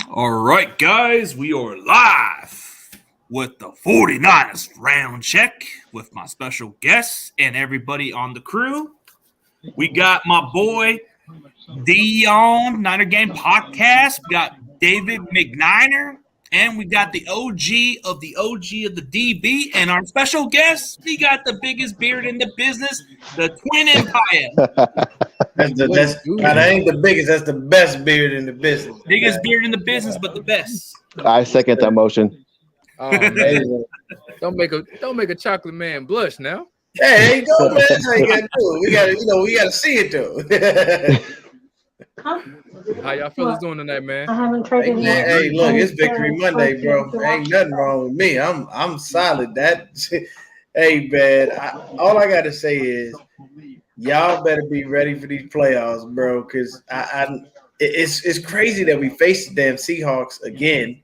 All right, guys, we are live with the 49ers round check with my special guests and everybody on the crew. We got my boy Dion Niner Game Podcast. We got David McNiner. And we got the OG of the DB. And our special guest, we got the biggest beard in the business, the Twin Empire. That ain't the biggest. That's the best beard in the business. Biggest beard in the business, but the best. I second that motion. Oh man, don't make a chocolate man blush now. Hey, there you go, man. That's how you gotta do it. We gotta see it though. How y'all fellas doing tonight, man? I haven't traded yet. Hey, look, it's Victory Monday, bro. Ain't nothing wrong with me. I'm solid. Hey, man. All I gotta say is, y'all better be ready for these playoffs, bro. Because it's crazy that we face the damn Seahawks again.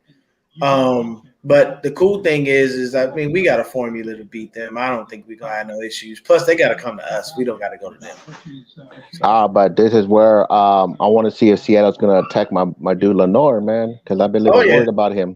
But the cool thing is I mean, we got a formula to beat them. I don't think we're gonna have no issues. Plus, they gotta come to us. We don't gotta go to them. But this is where I want to see if Seattle's gonna attack my dude Lenore, man, because I've been a little worried about him.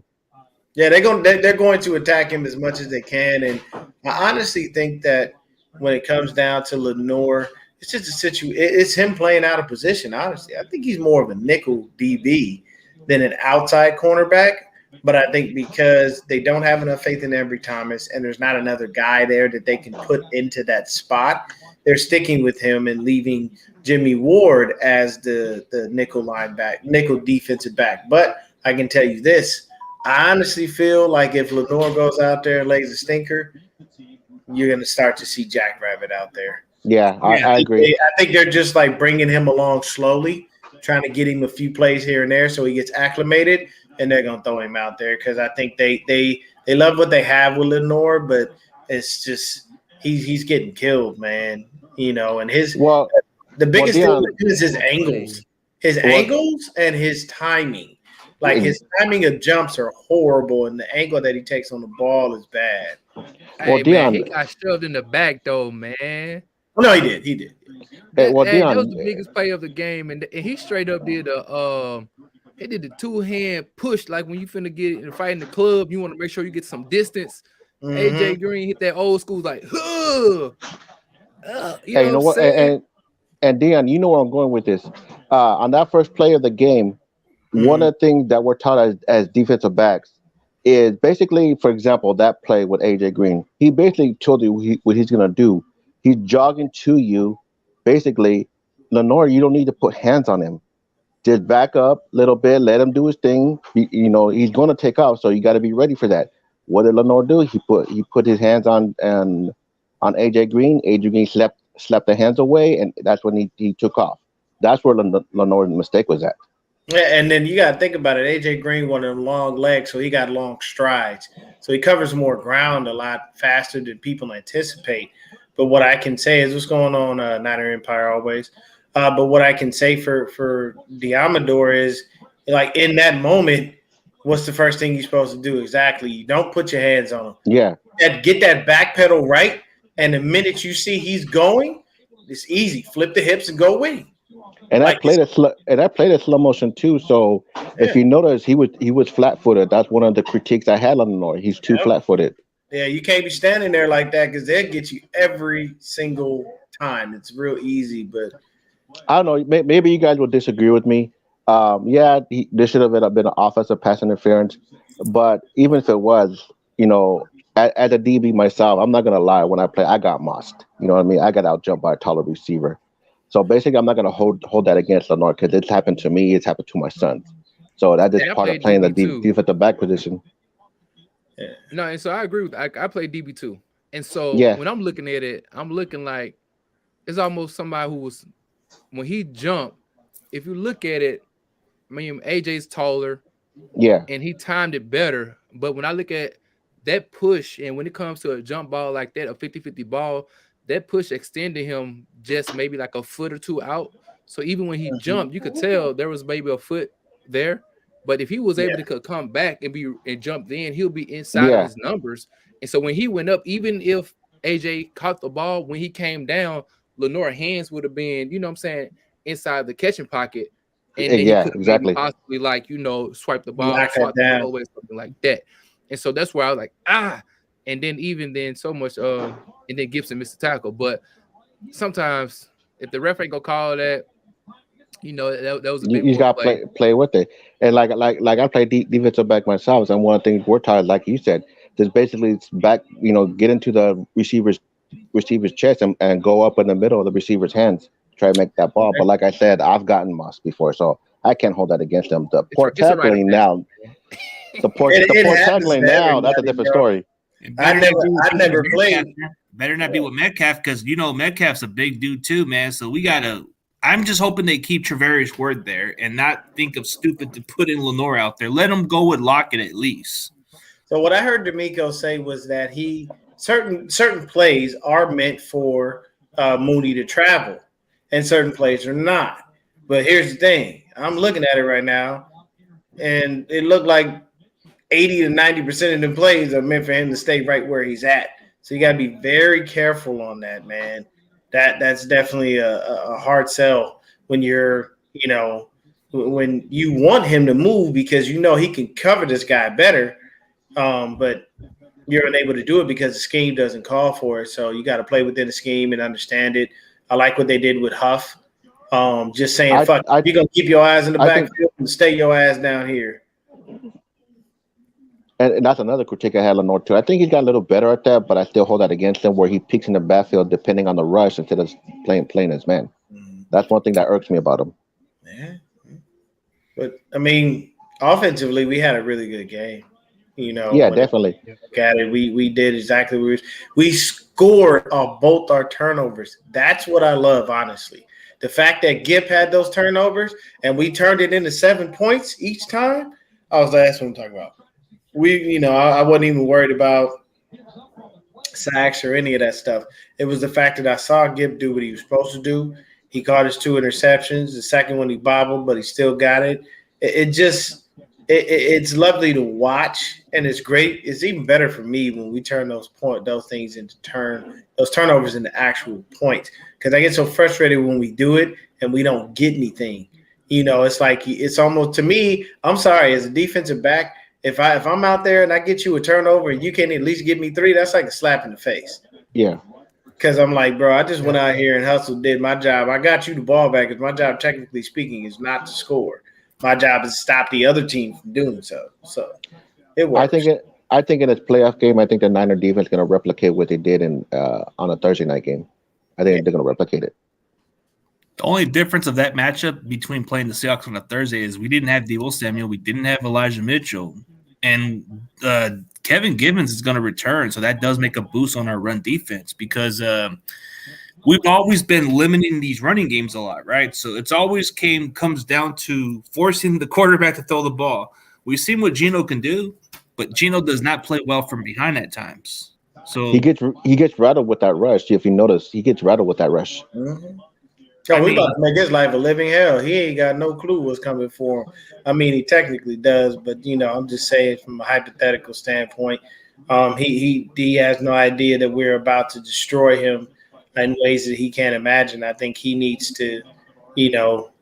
Yeah, they're going to attack him as much as they can, and I honestly think that when it comes down to Lenore, it's just a situation. It's him playing out of position. Honestly, I think he's more of a nickel DB than an outside cornerback. But I think because they don't have enough faith in Ambry Thomas and there's not another guy there that they can put into that spot, they're sticking with him and leaving Jimmy Ward as the nickel defensive back. But I can tell you this. I honestly feel like if Lenore goes out there and lays a stinker, you're going to start to see Jackrabbit out there. Yeah, I agree. I think they're just like bringing him along slowly, trying to get him a few plays here and there so he gets acclimated. And they're gonna throw him out there because I think they love what they have with Lenore, but it's just he's getting killed, man. And the biggest thing is his angles and his timing. Like his timing of jumps are horrible, and the angle that he takes on the ball is bad. Hey, man, he got shoved in the back though, man. No, he did. That was the biggest play of the game, and he straight up did he did the two-hand push, like when you finna get in a fight in the club, you want to make sure you get some distance. Mm-hmm. AJ Green hit that old school like, you know what? And Dion, you know where I'm going with this. On that first play of the game, one of the things that we're taught as defensive backs is basically, for example, that play with AJ Green. He basically told you what he's gonna do. He's jogging to you. Basically, Lenore, you don't need to put hands on him. Just back up a little bit, let him do his thing. He's going to take off, so you got to be ready for that. What did Lenore do? He put his hands on AJ Green. AJ Green slapped the hands away, and that's when he took off. That's where Lenore's mistake was at. Yeah, and then you got to think about it. AJ Green wanted long legs, so he got long strides. So he covers more ground a lot faster than people anticipate. But what I can say is what's going on, Niner Empire always. But what I can say for Diamador is, like, in that moment, what's the first thing you're supposed to do? Exactly. You don't put your hands on him. Yeah. Get that back pedal right, and the minute you see he's going, it's easy. Flip the hips and go with him. And I played a slow motion too. So if you notice, he was flat-footed. That's one of the critiques I had on Lenore. He's too flat-footed. Yeah, you can't be standing there like that because they'll get you every single time. It's real easy, but – I don't know. Maybe you guys will disagree with me. There should have been an offensive pass interference. But even if it was, as a DB myself, I'm not going to lie. When I play, I got mossed. You know what I mean? I got out-jumped by a taller receiver. So basically, I'm not going to hold that against Lenore because it's happened to me. It's happened to my sons. So that is part of playing the defensive back position. Yeah. No, and so I agree with I played DB too. And so when I'm looking at it, I'm looking like it's almost somebody who was – when he jumped, if you look at it, I mean, AJ's taller, and he timed it better. But when I look at that push, and when it comes to a jump ball like that, a 50-50 ball, that push extended him just maybe like a foot or two out. So even when he jumped, you could tell there was maybe a foot there. But if he was able to come back and jump in, he'll be inside of his numbers. And so when he went up, even if AJ caught the ball, when he came down, Lenore hands would have been, inside the catching pocket. and then he could exactly. possibly swipe the ball, swap the ball away, something like that. And so that's where I was like, and then so much and then Gibson missed the tackle. But sometimes if the ref ain't gonna call that, that was a big you got to play with it. And like I play defensive back myself, and one of the things we're taught, like you said, just basically it's back, get into the receiver's chest and go up in the middle of the receiver's hands, try to make that ball. But like I said, I've gotten mossed before, so I can't hold that against them. The poor tackling now, the poor tackling now, that's a different story. I never played. Better not be with Metcalf, because Metcalf's a big dude too, man. So I'm just hoping they keep Travarius Ward there and not think of stupid to put in Lenoir out there. Let him go with Lockett at least. So what I heard D'Amico say was that certain plays are meant for Mooney to travel, and certain plays are not. But here's the thing: I'm looking at it right now, and it looked like 80 to 90% of the plays are meant for him to stay right where he's at. So you got to be very careful on that, man. That's definitely a hard sell when you're, when you want him to move because he can cover this guy better, but you're unable to do it because the scheme doesn't call for it. So you got to play within the scheme and understand it. I like what they did with Huff. Just saying, you're going to keep your eyes in the backfield and stay your ass down here. And that's another critique I had Lenoir too. I think he's got a little better at that, but I still hold that against him where he peaks in the backfield depending on the rush instead of playing as man. That's one thing that irks me about him. Yeah. But, I mean, offensively, we had a really good game. Yeah, definitely. Look at it. We did exactly what we scored off both our turnovers. That's what I love, honestly. The fact that Gipp had those turnovers and we turned it into 7 points each time, I was like, that's what I'm talking about. I wasn't even worried about sacks or any of that stuff. It was the fact that I saw Gibb do what he was supposed to do. He caught his 2 interceptions. The second one he bobbled, but he still got it. It's lovely to watch, and it's great. It's even better for me when we turn those turnovers into actual points, because I get so frustrated when we do it and we don't get anything. It's like it's almost, to me, I'm sorry, as a defensive back, if I'm out there and I get you a turnover and you can at least give me 3, that's like a slap in the face. Yeah. Because I'm like, bro, I just went out here and hustled, did my job. I got you the ball back, because my job, technically speaking, is not to score. My job is to stop the other team from doing so. So it works. I think in this playoff game, I think the Niner defense is going to replicate what they did on a Thursday night game. I think they're going to replicate it. The only difference of that matchup between playing the Seahawks on a Thursday is we didn't have Deebo Samuel, we didn't have Elijah Mitchell, and Kevin Gibbons is going to return, so that does make a boost on our run defense, because we've always been limiting these running games a lot, right? So it's always comes down to forcing the quarterback to throw the ball. We've seen what Geno can do, but Geno does not play well from behind at times. So he gets rattled with that rush. If you notice, he gets rattled with that rush. Mm-hmm. We about to make his life a living hell. He ain't got no clue what's coming for him. I mean, he technically does, but I'm just saying from a hypothetical standpoint, he has no idea that we're about to destroy him in ways that he can't imagine. I think he needs to,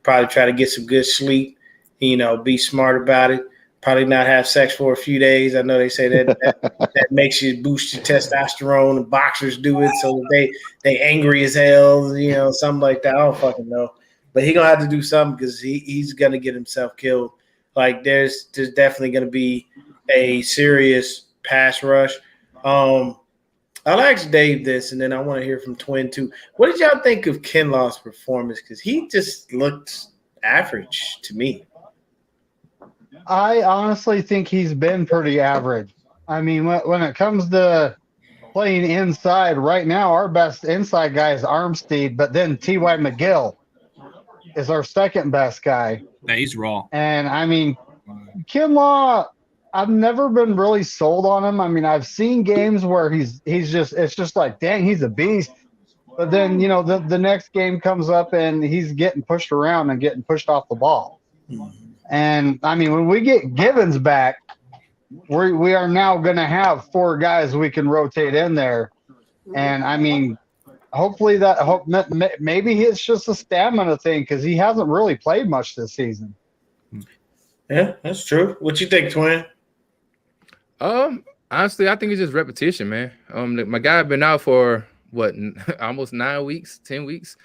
probably try to get some good sleep, be smart about it. Probably not have sex for a few days. I know they say that makes you boost your testosterone, and boxers do it so that they angry as hell, something like that. I don't fucking know. But he gonna have to do something, because he's gonna get himself killed. Like there's definitely gonna be a serious pass rush. I'll ask Dave this, and then I want to hear from Twin too. What did y'all think of Kinlaw's performance? Because he just looked average to me. I honestly think he's been pretty average. I mean, when it comes to playing inside, right now our best inside guy is Armstead, but then T.Y. McGill is our second best guy. Yeah, he's raw. And I mean, Kinlaw, I've never been really sold on him. I mean, I've seen games where it's just like, dang, he's a beast. But then, the next game comes up and he's getting pushed around and getting pushed off the ball. And I mean, when we get Gibbons back, we are now going to have 4 guys we can rotate in there. And I mean, hopefully maybe it's just a stamina thing because he hasn't really played much this season. Yeah, that's true. What you think, Twin? Honestly, I think it's just repetition, man. My guy been out for what, almost 9 weeks, 10 weeks.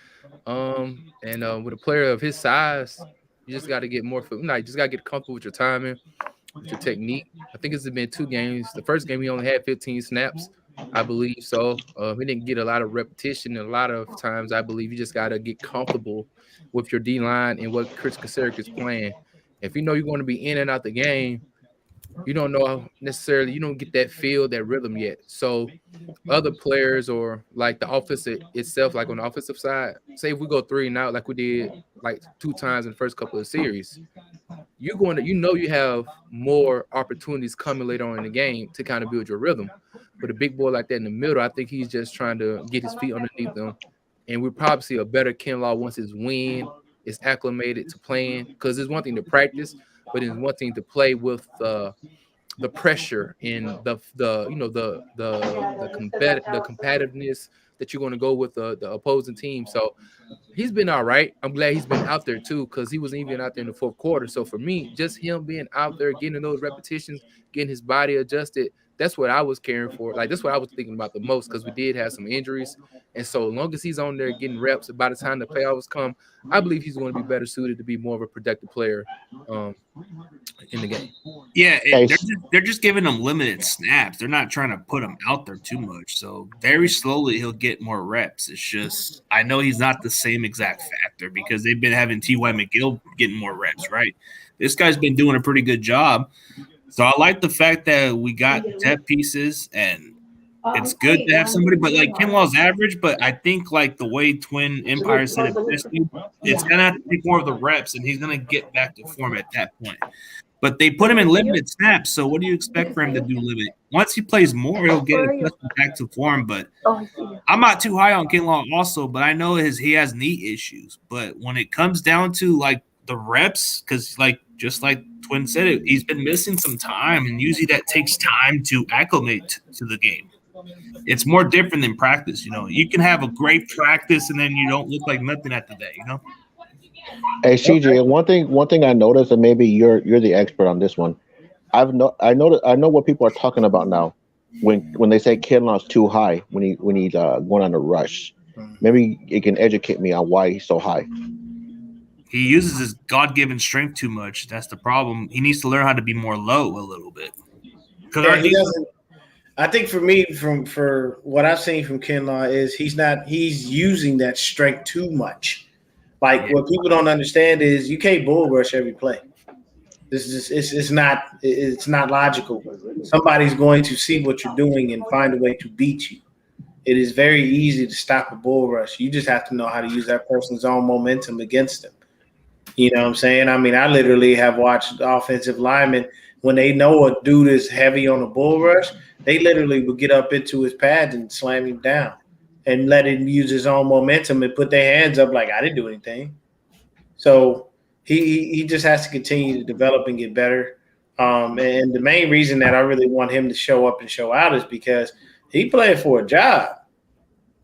And with a player of his size, you just got to get more. You just got to get comfortable with your timing, with your technique. I think it's been 2 games. The first game he only had 15 snaps, I believe. So he didn't get a lot of repetition. And a lot of times, I believe you just got to get comfortable with your D line and what Chris Kaserik is playing. If you know you're going to be in and out the game, you don't know necessarily, you don't get that feel, that rhythm yet. So other players or like the offense itself, like on the offensive side, say if we go 3 and out like we did like 2 times in the first couple of series, you have more opportunities coming later on in the game to kind of build your rhythm. But a big boy like that in the middle, I think he's just trying to get his feet underneath them. And we'll probably see a better Kinlaw once his wind is acclimated to playing, because it's one thing to practice, but it's one thing to play with the pressure and the competitiveness that you're going to go with the opposing team. So he's been all right. I'm glad he's been out there too, because he wasn't even out there in the fourth quarter. So for me, just him being out there, getting those repetitions, getting his body adjusted, that's what I was caring for. Like, that's what I was thinking about the most, because we did have some injuries. And so as long as he's on there getting reps, by the time the playoffs come, I believe he's going to be better suited to be more of a productive player in the game. Yeah, they're just giving him limited snaps. They're not trying to put him out there too much. So very slowly he'll get more reps. It's just, I know he's not the same exact factor because they've been having T.Y. McGill getting more reps, right? This guy's been doing a pretty good job. So I like the fact that we got depth pieces, and it's good to have somebody, but like Kinlaw's average, but I think like the way Twin Empire said it best, it's going to have to take more of the reps, and he's going to get back to form at that point. But they put him in limited snaps, so what do you expect for him to do limited? Once he plays more, he'll get back to form, but I'm not too high on Kinlaw also, but I know he has knee issues. But when it comes down to like the reps, because like just like Twin said it, he's been missing some time, and usually that takes time to acclimate to the game. It's more different than practice, you know. You can have a great practice and then you don't look like nothing at the day, you know. Hey CJ, one thing I noticed, and maybe you're the expert on this one. I know what people are talking about now when they say Kinlaw's too high when he's going on a rush. Maybe you can educate me on why he's so high. He uses his God-given strength too much. That's the problem. He needs to learn how to be more low a little bit. He doesn't. I think for me, for what I've seen from Kinlaw, is he's using that strength too much. Like, what people don't understand is you can't bull rush every play. This is it's not logical. Somebody's going to see what you're doing and find a way to beat you. It is very easy to stop a bull rush. You just have to know how to use that person's own momentum against them. You know what I'm saying? I mean, I literally have watched offensive linemen, when they know a dude is heavy on a bull rush, they literally would get up into his pads and slam him down and let him use his own momentum and put their hands up like, I didn't do anything. So he just has to continue to develop and get better. And the main reason that I really want him to show up and show out is because he playing for a job.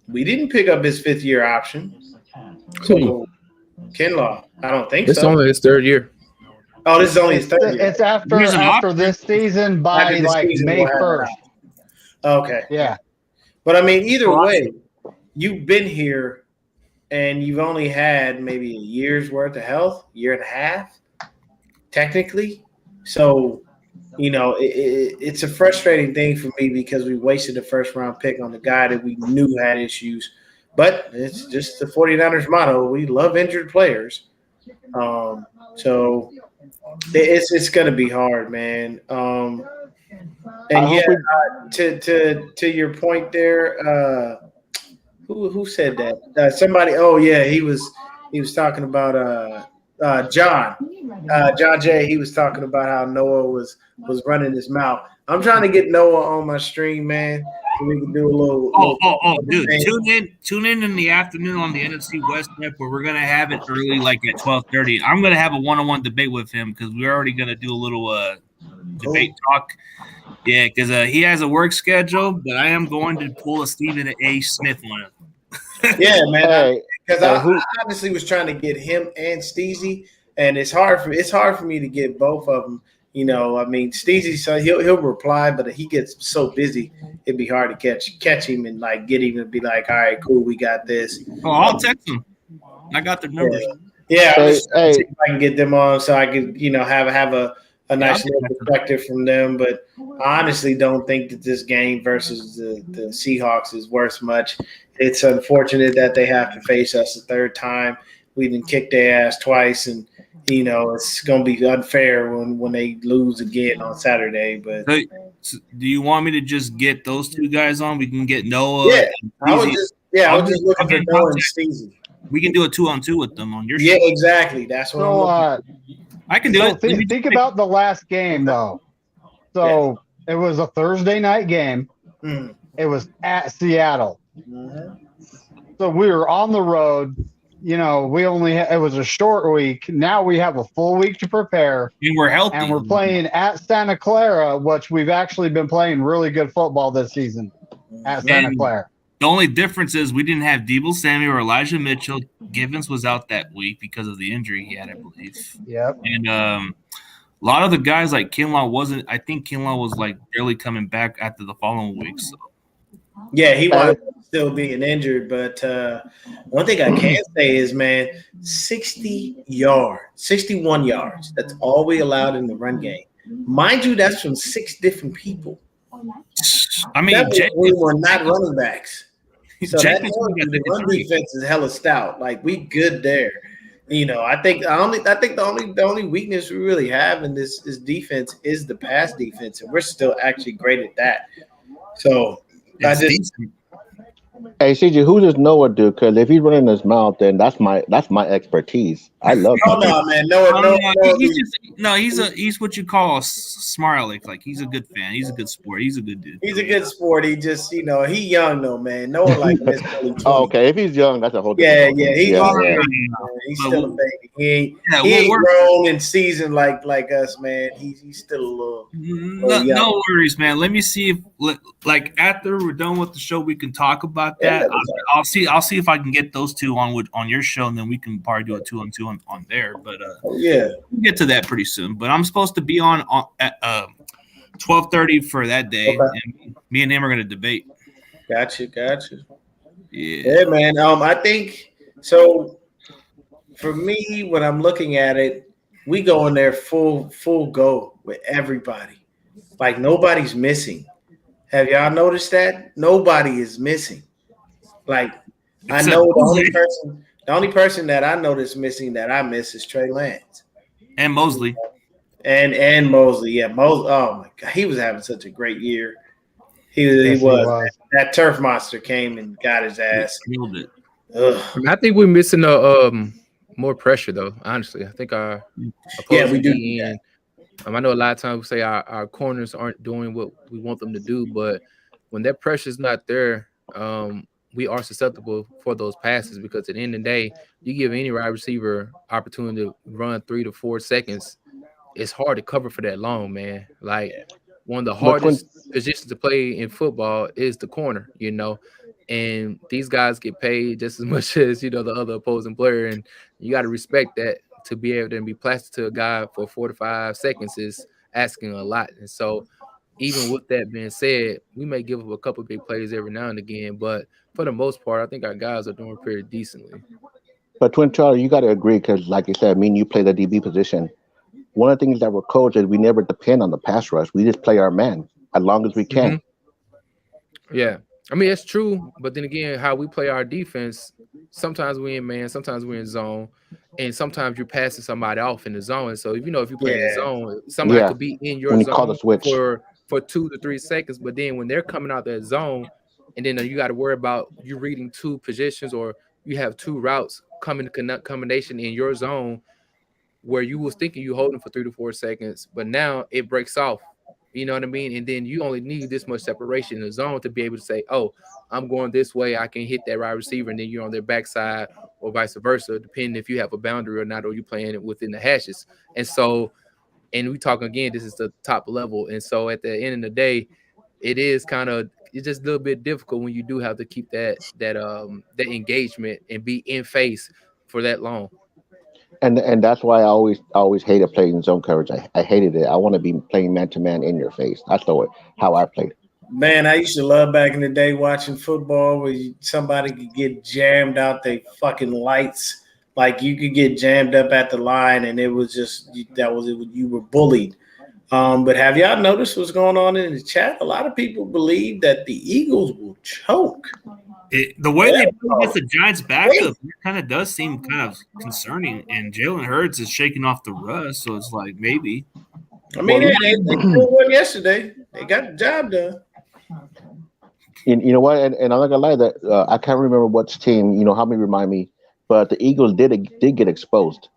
We didn't pick up his 5th-year option. So Kinlaw, I don't think so. It's only his 3rd year. Oh, this is only his 3rd year. It's after this season by like May 1st. Okay. Yeah. But I mean, either way, you've been here and you've only had maybe a year's worth of health, year and a half, technically. So, you know, it's a frustrating thing for me because we wasted a 1st-round pick on the guy that we knew had issues. But it's just the 49ers motto. We love injured players. So it's going to be hard, man. And yeah, to your point there, who said that? Somebody. Oh yeah, he was talking about John Jay. He was talking about how Noah was running his mouth. I'm trying to get Noah on my stream, man, so we can do a little. Dude, tune in the afternoon on the NFC West Network. We're gonna have it early, like at 12:30. I'm gonna have a one-on-one debate with him because we're already gonna do a little debate talk. Yeah, because he has a work schedule, but I am going to pull a Stephen A. Smith on him. Yeah, man. Because I honestly was trying to get him and Steezy, and it's hard for me to get both of them. You know, I mean, Steezy, so he'll reply, but he gets so busy, it'd be hard to catch him and like get him and be like, all right, cool, we got this. Oh, I'll text him. I got their numbers. Yeah, I'm just trying to see if I can get them on so I could, have a nice little perspective from them. But I honestly don't think that this game versus the Seahawks is worth much. It's unfortunate that they have to face us a third time. We didn't kick their ass twice, and it's going to be unfair when they lose again on Saturday. But so do you want me to just get those two guys on? We can get Noah. Yeah, I was just looking for Noah and Steezy. We can do a 2-on-2 with them on your show. Yeah, exactly. That's what I'm looking for. I can do it. Think about the last game, though. So it was a Thursday night game. Mm. It was at Seattle. Mm-hmm. So we were on the road. You know, it was a short week. Now we have a full week to prepare. And we're healthy. And we're playing at Santa Clara, which we've actually been playing really good football this season at Santa Clara. The only difference is we didn't have Deebo Samuel or Elijah Mitchell. Givens was out that week because of the injury he had, I believe. Yep. And a lot of the guys like Kinlaw wasn't. I think Kinlaw was like barely coming back after the following week. So. Yeah, he was still being injured. But one thing I can say is, man, 61 yards. That's all we allowed in the run game. Mind you, that's from 6 different people. I mean, we were not running backs. So the run defense is hella stout. Like, we good there. I think the only weakness we really have in this defense is the pass defense, and we're still actually great at that. So Hey, CJ, who does Noah do? Because if he's running his mouth, then that's my expertise. I love. Oh no, man, Noah. He's what you call a smart aleck. Like he's a good fan. He's a good sport. He's a good dude. He's a good sport. He just he young though, man. Noah like this. Oh, okay. If he's young, that's a whole. Yeah. He's still a baby. He ain't grown and seasoned like us, man. He's still a little. No worries, man. Let me see if after we're done with the show, we can talk about that. I'll see if I can get those two on your show, and then we can probably do a 2-on-2 on there. But we'll get to that pretty soon. But I'm supposed to be on at 12:30 for that day, and me and him are going to debate. Gotcha. Yeah, man. I think so. For me, when I'm looking at it, we go in there full go with everybody. Like nobody's missing. Have y'all noticed that? Nobody is missing. Like I know the only person that I know that's missing that I miss is Trey Lance. And Mosley. And Mosley. Yeah, Mosley. Oh my God. He was having such a great year. He was. That turf monster came and got his ass. Killed it. I think we're missing more pressure though, honestly. I think our we do. I know a lot of times we say our corners aren't doing what we want them to do, but when that pressure is not there, we are susceptible for those passes because at the end of the day, you give any wide receiver opportunity to run 3 to 4 seconds, it's hard to cover for that long, man. Like one of the hardest positions to play in football is the corner, and these guys get paid just as much as the other opposing player, and you got to respect that. To be able to be plastic to a guy for 4 to 5 seconds is asking a lot. And so even with that being said, we may give up a couple of big plays every now and again, but for the most part, I think our guys are doing pretty decently. But Twin Charlie, you got to agree because, like you said, you play the DB position. One of the things that we're coached is we never depend on the pass rush. We just play our man as long as we can. Mm-hmm. Yeah. I mean, it's true. But then again, how we play our defense, sometimes we're in man, sometimes we're in zone, and sometimes you're passing somebody off in the zone. And so, if you play in the zone, somebody could be in your zone for 2 to 3 seconds. But then when they're coming out that zone, and then you got to worry about you reading 2 positions or you have 2 routes coming to combination in your zone where you was thinking you holding for 3 to 4 seconds, but now it breaks off. You know what I mean? And then you only need this much separation in the zone to be able to say, oh, I'm going this way. I can hit that wide receiver, and then you're on their backside or vice versa, depending if you have a boundary or not, or you playing it within the hashes. And so, and we talk again, this is the top level. And so at the end of the day, it is kind of it's just a little bit difficult when you do have to keep that engagement and be in face for that long. And that's why I always hated playing zone coverage. I hated it. I want to be playing man to man in your face. That's how I played. Man, I used to love back in the day watching football where somebody could get jammed out they fucking lights. Like you could get jammed up at the line, and it was just you were bullied. But have y'all noticed what's going on in the chat? A lot of people believe that the Eagles will choke. The way they play against the Giants backup kind of does seem kind of concerning, and Jalen Hurts is shaking off the rust, so it's like maybe. I mean, they won yesterday. They got the job done. You know what? And I'm not gonna lie that I can't remember which team. You know, help me remind me. But the Eagles did get exposed.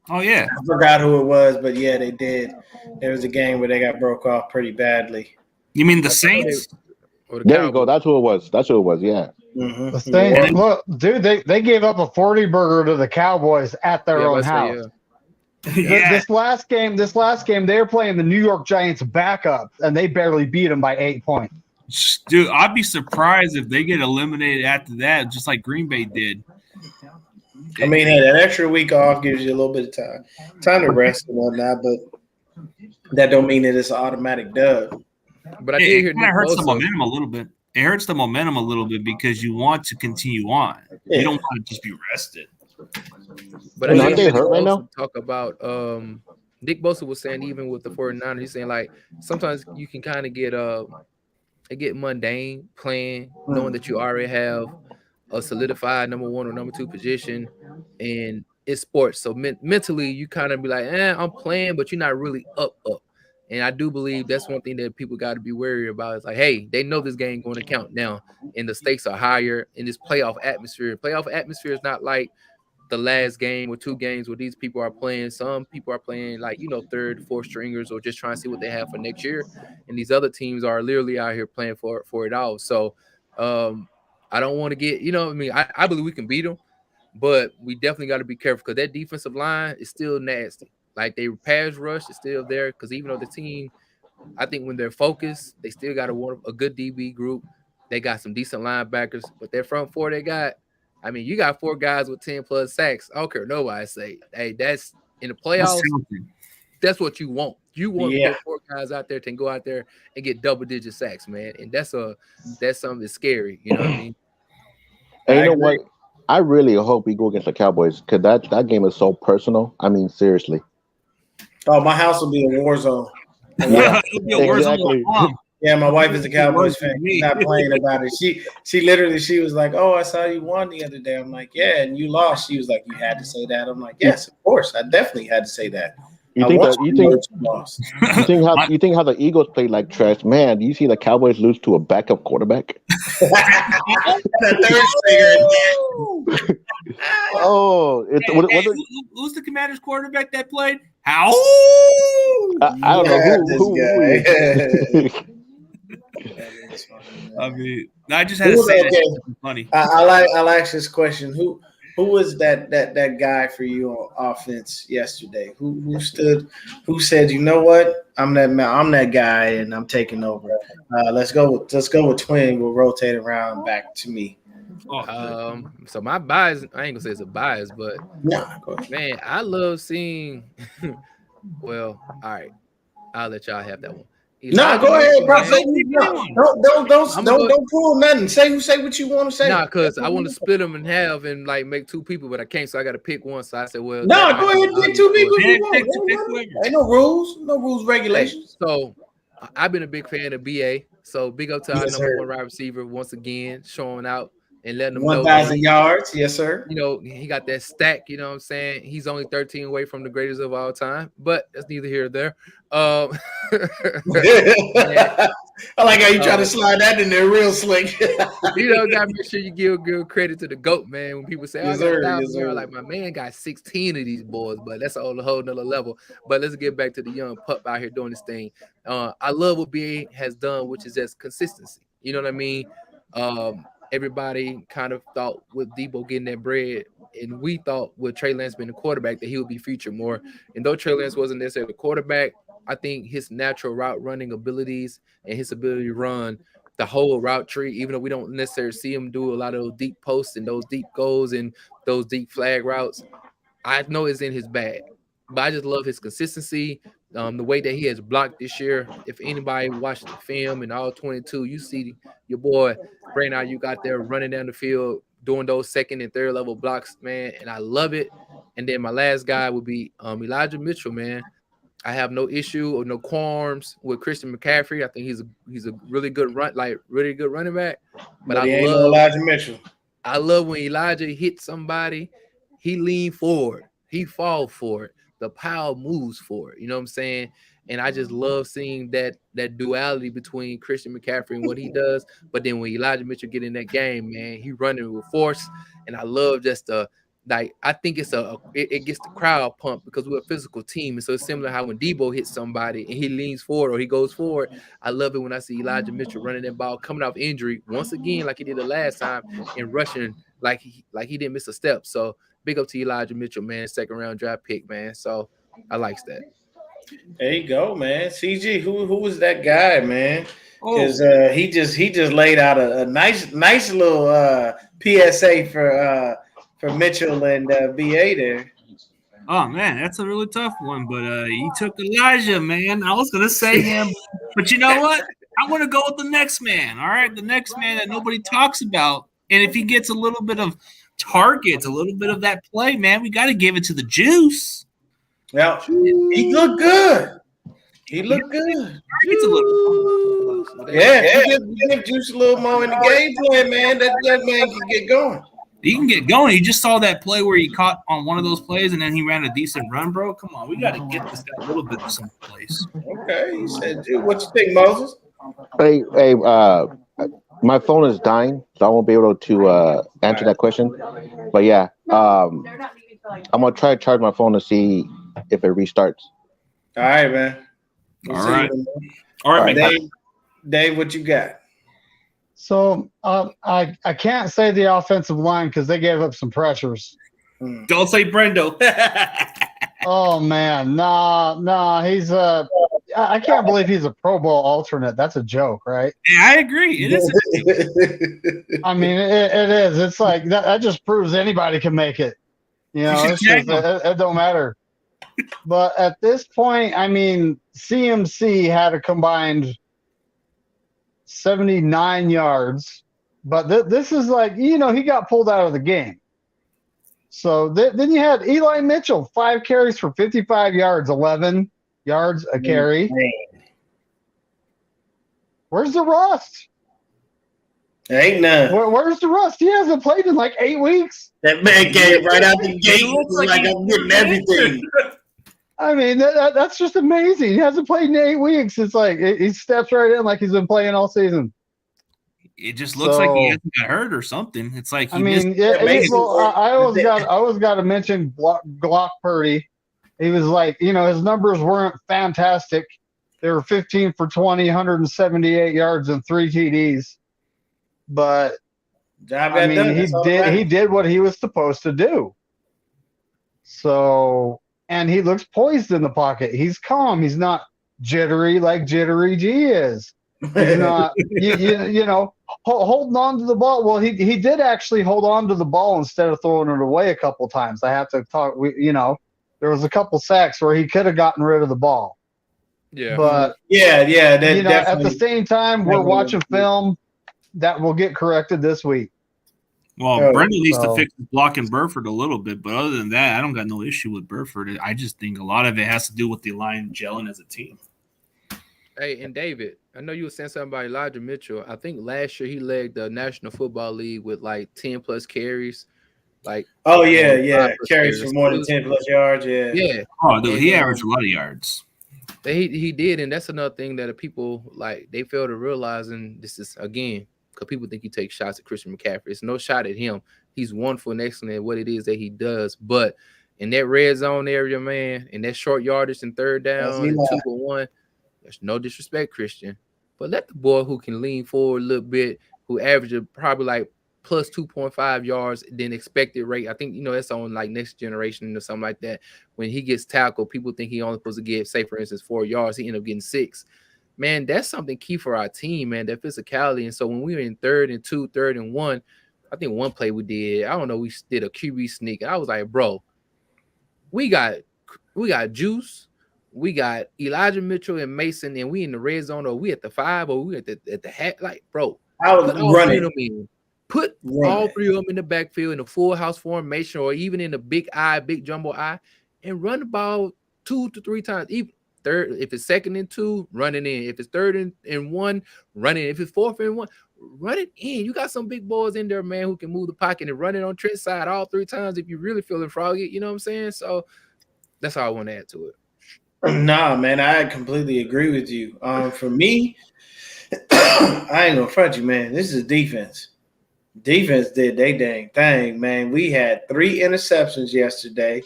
Oh yeah, I forgot who it was, but yeah, they did. There was a game where they got broke off pretty badly. You mean the Saints? There you go. That's who it was. Yeah. Mm-hmm. The Saints. Look, dude, they gave up a 40 burger to the Cowboys at their own house. Yeah. This last game, they were playing the New York Giants backup, and they barely beat them by 8 points. Dude, I'd be surprised if they get eliminated after that, just like Green Bay did. I mean, hey, that extra week off gives you a little bit of time to rest and whatnot, but that don't mean that it's an automatic dub. But I did hear it hurts the momentum a little bit. It hurts the momentum a little bit because you want to continue on. Yeah. You don't want to just be rested. But I did hear right now talk about Nick Bosa was saying even with the 49ers, he's saying like sometimes you can kind of get mundane playing, knowing that you already have a solidified number 1 or number 2 position, and it's sports. So mentally, you kind of be like, I'm playing, but you're not really up. And I do believe that's one thing that people got to be wary about. It's like, hey, they know this game going to count now, and the stakes are higher in this playoff atmosphere. Playoff atmosphere is not like the last game or 2 games where these people are playing. Some people are playing like, third, fourth stringers or just trying to see what they have for next year. And these other teams are literally out here playing for it all. So I don't want to get, I believe we can beat them, but we definitely got to be careful because that defensive line is still nasty. Like they pass rush is still there because even though the team, I think when they're focused, they still got a good DB group. They got some decent linebackers, but their front 4 they got, you got 4 guys with 10 plus sacks. I don't care nobody say. Hey, that's in the playoffs. That's what you want. You want to put 4 guys out there can go out there and get double-digit sacks, man. And that's something that's scary. You know what I mean? And you know what? I really hope we go against the Cowboys because that game is so personal. Seriously. Oh, my house will be a war zone. Yeah, exactly. Yeah, my wife is a Cowboys fan. She's not playing about it. She was like, "Oh, I saw you won the other day." I'm like, "Yeah, and you lost." She was like, "You had to say that." I'm like, "Yes, of course. I definitely had to say that." You think how the Eagles played like trash? Man, do you see the Cowboys lose to a backup quarterback? Who's the Commanders quarterback that played? How? I don't know who. I just had to say that. Funny. I'll ask this question: Who was that guy for you on offense yesterday? Who said, you know what? I'm that guy and I'm taking over. Let's go with Twin. We'll rotate around back to me. So my bias, I ain't gonna say it's a bias, but man, I love seeing. Well, all right, I'll let y'all have that one. No, go ahead, bro. Don't pull nothing. Say what you want to say. Because I want to split them in half and like make 2 people, but I can't, so I got to pick one. So I said, well, go ahead, pick 2 people. Ain't no rules, regulations. So I've been a big fan of BA. So big up to our number 1 wide receiver once again, showing out and letting them 1,000 yards. Yes, sir. He got that stack. You know what I'm saying? He's only 13 away from the greatest of all time, but that's neither here or there. I like how you try to slide that in there real slick. Gotta make sure you give credit to the GOAT, man. When people say, I got 1,000 yards, like my man got 16 of these boys, but that's a whole nother level. But let's get back to the young pup out here doing this thing. I love what BA has done, which is just consistency. You know what I mean? Everybody kind of thought with Debo getting that bread, and we thought with Trey Lance being the quarterback that he would be featured more. And though Trey Lance wasn't necessarily the quarterback, I think his natural route running abilities and his ability to run the whole route tree, even though we don't necessarily see him do a lot of those deep posts and those deep goals and those deep flag routes. I know it's in his bag, but I just love his consistency. The way that he has blocked this year. If anybody watched the film and all 22, you see your boy Brainard, you got there running down the field, doing those second and third level blocks, man, and I love it. And then my last guy would be Elijah Mitchell, man. I have no issue or no qualms with Christian McCaffrey. I think he's a really good running back. But he ain't no Elijah Mitchell. I love when Elijah hits somebody, he lean forward, he fall for it. The power moves for it. You know what I'm saying? And I just love seeing that duality between Christian McCaffrey and what he does. But then when Elijah Mitchell get in that game, man, he running with force. And I love just I think it gets the crowd pumped because we're a physical team. And so it's similar how when Debo hits somebody and he leans forward or he goes forward. I love it when I see Elijah Mitchell running that ball, coming off injury once again, like he did the last time, and rushing like he didn't miss a step. So big up to Elijah Mitchell, man, second round draft pick, man. So I likes that. There you go, man. CG, who was that guy, man? Because he just laid out a nice little PSA for Mitchell and BA there. Oh man, that's a really tough one. But he took Elijah, man. I was gonna say him, but you know what? I'm gonna go with the next man. All right, the next man that nobody talks about, and if he gets a little bit of targets, a little bit of that play, man, we got to give it to the Juice. Now he looked good. He looked good. Give Juice a little more in the game plan, man. That man can get going. He can get going. You just saw that play where he caught on one of those plays, and then he ran a decent run, bro. Come on, we got to get this guy a little bit of some place. Okay, he said, "What you think, Moses?" Hey, my phone is dying, so I won't be able to answer that question. But yeah, I'm gonna try to charge my phone to see if it restarts. All right, man. All right, Dave, what you got? So I can't say the offensive line because they gave up some pressures. Don't say Brendo. Oh man, nah, he's I can't believe he's a Pro Bowl alternate. That's a joke, right? Yeah, I agree. It is. I mean, it is. It's like that just proves anybody can make it. You know, it don't matter. But at this point, I mean, CMC had a combined 79 yards. But this is like, you know, he got pulled out of the game. So then you had Eli Mitchell, 5 carries for 55 yards, 11 yards a carry. Where's the rust? There ain't none. Where's the rust? He hasn't played in like 8 weeks. That man came right out the gate. Like I'm getting everything. I mean, that's just amazing. He hasn't played in 8 weeks. It's like he steps right in like he's been playing all season. It just looks like he hasn't got hurt or something. It's like I always got to mention Glock Purdy. He was like, you know, his numbers weren't fantastic. They were 15 for 20, 178 yards and 3 TDs. But I mean, he did what he was supposed to do. So, and he looks poised in the pocket. He's calm. He's not jittery like Jittery G is. He's not, you know, holding on to the ball. Well, he did actually hold on to the ball instead of throwing it away a couple times. I have to talk. You know, there was a couple sacks where he could have gotten rid of the ball. Yeah, but yeah. You know, at the same time, we're watching film that will get corrected this week. Well, Brendan needs to fix blocking Burford a little bit, but other than that, I don't got no issue with Burford. I just think a lot of it has to do with the line gelling as a team. Hey, and David, I know you were saying something about Elijah Mitchell. I think last year he led the National Football League with like 10 plus carries. Like, carries for more than 10 plus yards. Yeah. Oh, dude, he averaged a lot of yards. He did, and that's another thing that people like they fail to realize. And this is again because people think he takes shots at Christian McCaffrey. It's no shot at him. He's wonderful and excellent at what it is that he does. But in that red zone area, man, in that short yardage and third down and 2-1. There's no disrespect, Christian, but let the boy who can lean forward a little bit, who averages probably like plus 2.5 yards than expected rate. I think, you know, that's on like Next Generation or something like that. When he gets tackled, people think he only supposed to get, say, for instance, 4 yards. He ended up getting 6. man, that's something key for our team, man, that physicality. And so when we were in 3rd and 2, 3rd and 1, I think one play we did, I don't know, we did a QB sneak. And I was like, bro, we got Juice, we got Elijah Mitchell and Mason, and we in the red zone, or we at the 5, or we at the hat. Like, bro, I was put all running. 3 of them in. Put all 3 of them in the backfield in the full house formation, or even in the big jumbo eye, and run the ball 2 to 3 times. Even third, if it's 2nd and 2, run it in. If it's 3rd and 1, run it. If it's 4th and 1, run it in. You got some big boys in there, man, who can move the pocket and run it on Trent's side all 3 times if you really feeling froggy. You know what I'm saying? So that's all I want to add to it. Nah, man, I completely agree with you. For me, I ain't gonna front you, man. This is defense. Defense did they dang thing, man. We had 3 interceptions yesterday,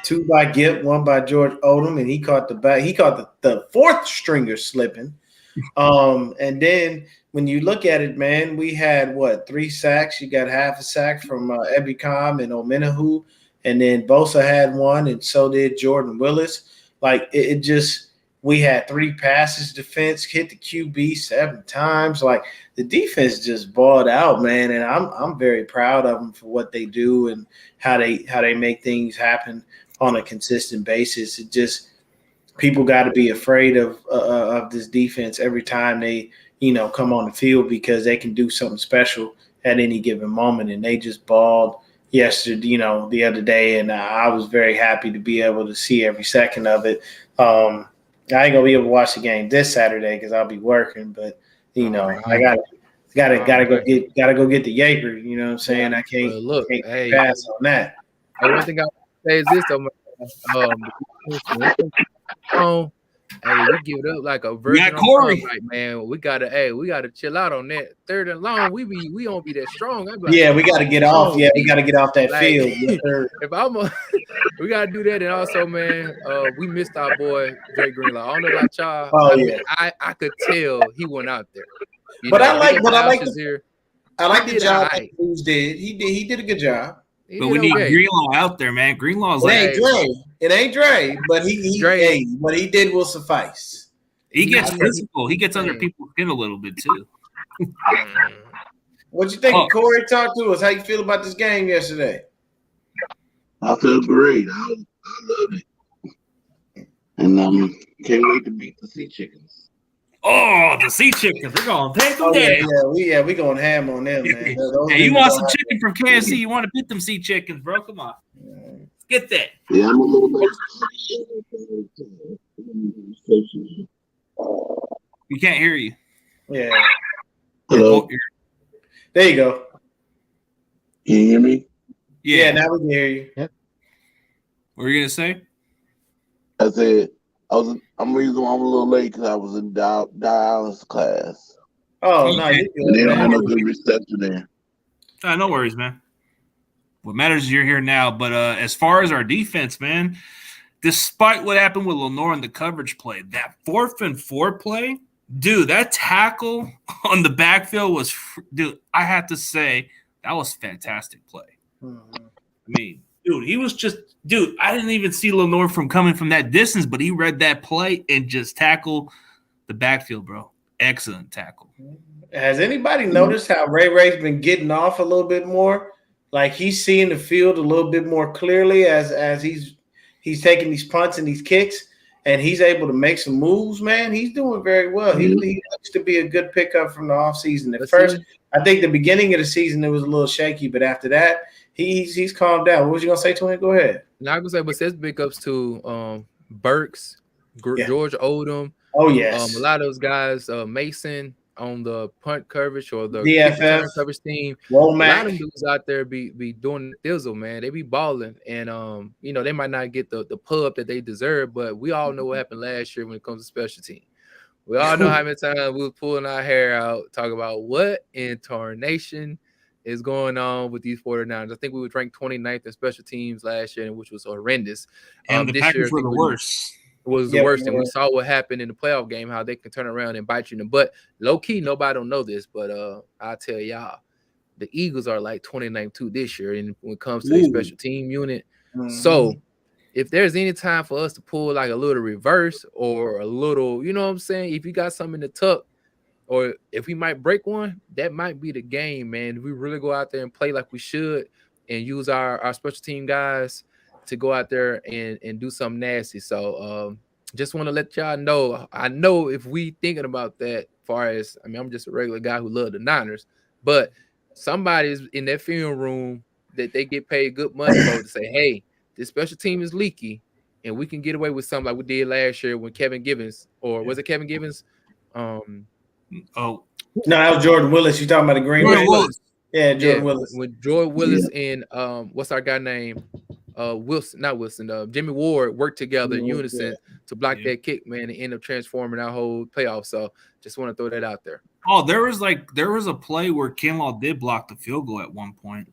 2 by Gipp, 1 by George Odom, and he caught the 4th stringer slipping. And then when you look at it, man, we had 3 sacks. You got half a sack from Ebicom and Omenahu, and then Bosa had 1, and so did Jordan Willis. Like it just, we had 3 passes defense, hit the QB 7 times. Like the defense just balled out, man, and I'm very proud of them for what they do and how they make things happen on a consistent basis. It just, people got to be afraid of this defense every time they come on the field, because they can do something special at any given moment, and they just balled yesterday, the other day, and I was very happy to be able to see every second of it. I ain't gonna be able to watch the game this Saturday because I'll be working, but I gotta go get the Jaeger. You know what I'm saying? I can't pass on that. One thing I say is this, hey, we give it up like a virgin. Corey, right, man. We gotta chill out on that 3rd and long. We don't be that strong. We gotta get off. Yeah, we gotta get off that field. We gotta do that. And also, man, we missed our boy Drake Greenlaw. I don't know about y'all. I could tell he went out there. I like the job that Cruz did. He did a good job. But we need Greenlaw out there, man. Greenlaw's it ain't Dre, but what he did will suffice. He gets physical. He gets under people's skin a little bit too. What you think, Corey? Talk to us. How you feel about this game yesterday? I feel great. I love it, and can't wait to beat the Sea Chickens. Oh, the Sea Chickens! We're gonna take them down. We going ham on them, man. Hey, you want some chicken from KFC? You want to beat them Sea Chickens, bro? Come on, let's get that. Yeah, I'm a little bit. We can't hear you. Yeah. Hello. There you go. Can you hear me? Yeah, now we can hear you. Yep. What were you gonna say? I said I'm reason why I'm a little late because I was in dialysis class. Oh no, you're good. They don't have no good reception there. No worries, man. What matters is you're here now. But as far as our defense, man, despite what happened with Lenore in the coverage play, that 4th and 4 play, dude, that tackle on the backfield was, I have to say, that was fantastic play. Mm-hmm. I mean, he was just, I didn't even see Lenore coming from that distance, but he read that play and just tackled the backfield, bro. Excellent tackle. Has anybody noticed how Ray's been getting off a little bit more? Like he's seeing the field a little bit more clearly as he's taking these punts and these kicks, and he's able to make some moves, man. He's doing very well. He looks to be a good pickup from the offseason. At first, I think the beginning of the season, it was a little shaky, but after that, he's calmed down. What was you going to say to him? Go ahead. Now, I was going to say, but says pickups to Burks, George Odom. Oh, yes. A lot of those guys, Mason on the punt coverage or the DFF coverage team. Womack. A lot of them dudes out there be doing the thizzle, man. They be balling, and they might not get the pub that they deserve, but we all know what happened last year when it comes to special team. We all know how many times we were pulling our hair out, talking about what in tarnation is going on with these 49ers. I think we were ranked 29th in special teams last year, which was horrendous. And the Packers were the worst. Was the worst, and we saw what happened in the playoff game, how they can turn around and bite you in the butt. Low key, nobody don't know this, but I'll tell y'all, the Eagles are like 29th too this year, and when it comes to the special team unit. Mm-hmm. So if there's any time for us to pull like a little reverse or a little, you know what I'm saying? If you got something in the tuck, or if we might break one, that might be the game, man. If we really go out there and play like we should and use our special team guys to go out there and do something nasty. So just want to let y'all know. I know if we thinking about that, far as I'm just a regular guy who love the Niners, but somebody's in that film room that they get paid good money for to say, hey, this special team is leaky, and we can get away with something like we did last year when Kevin Givens, or was it Kevin Givens? No, that was Jordan Willis. You talking about the Green Bay? Yeah, Jordan Willis. When Jordan Willis and what's our guy name? Jimmy Ward worked together in unison to block that kick, man, and end up transforming our whole playoff. So just want to throw that out there. Oh, there was a play where Kinlaw did block the field goal at one point.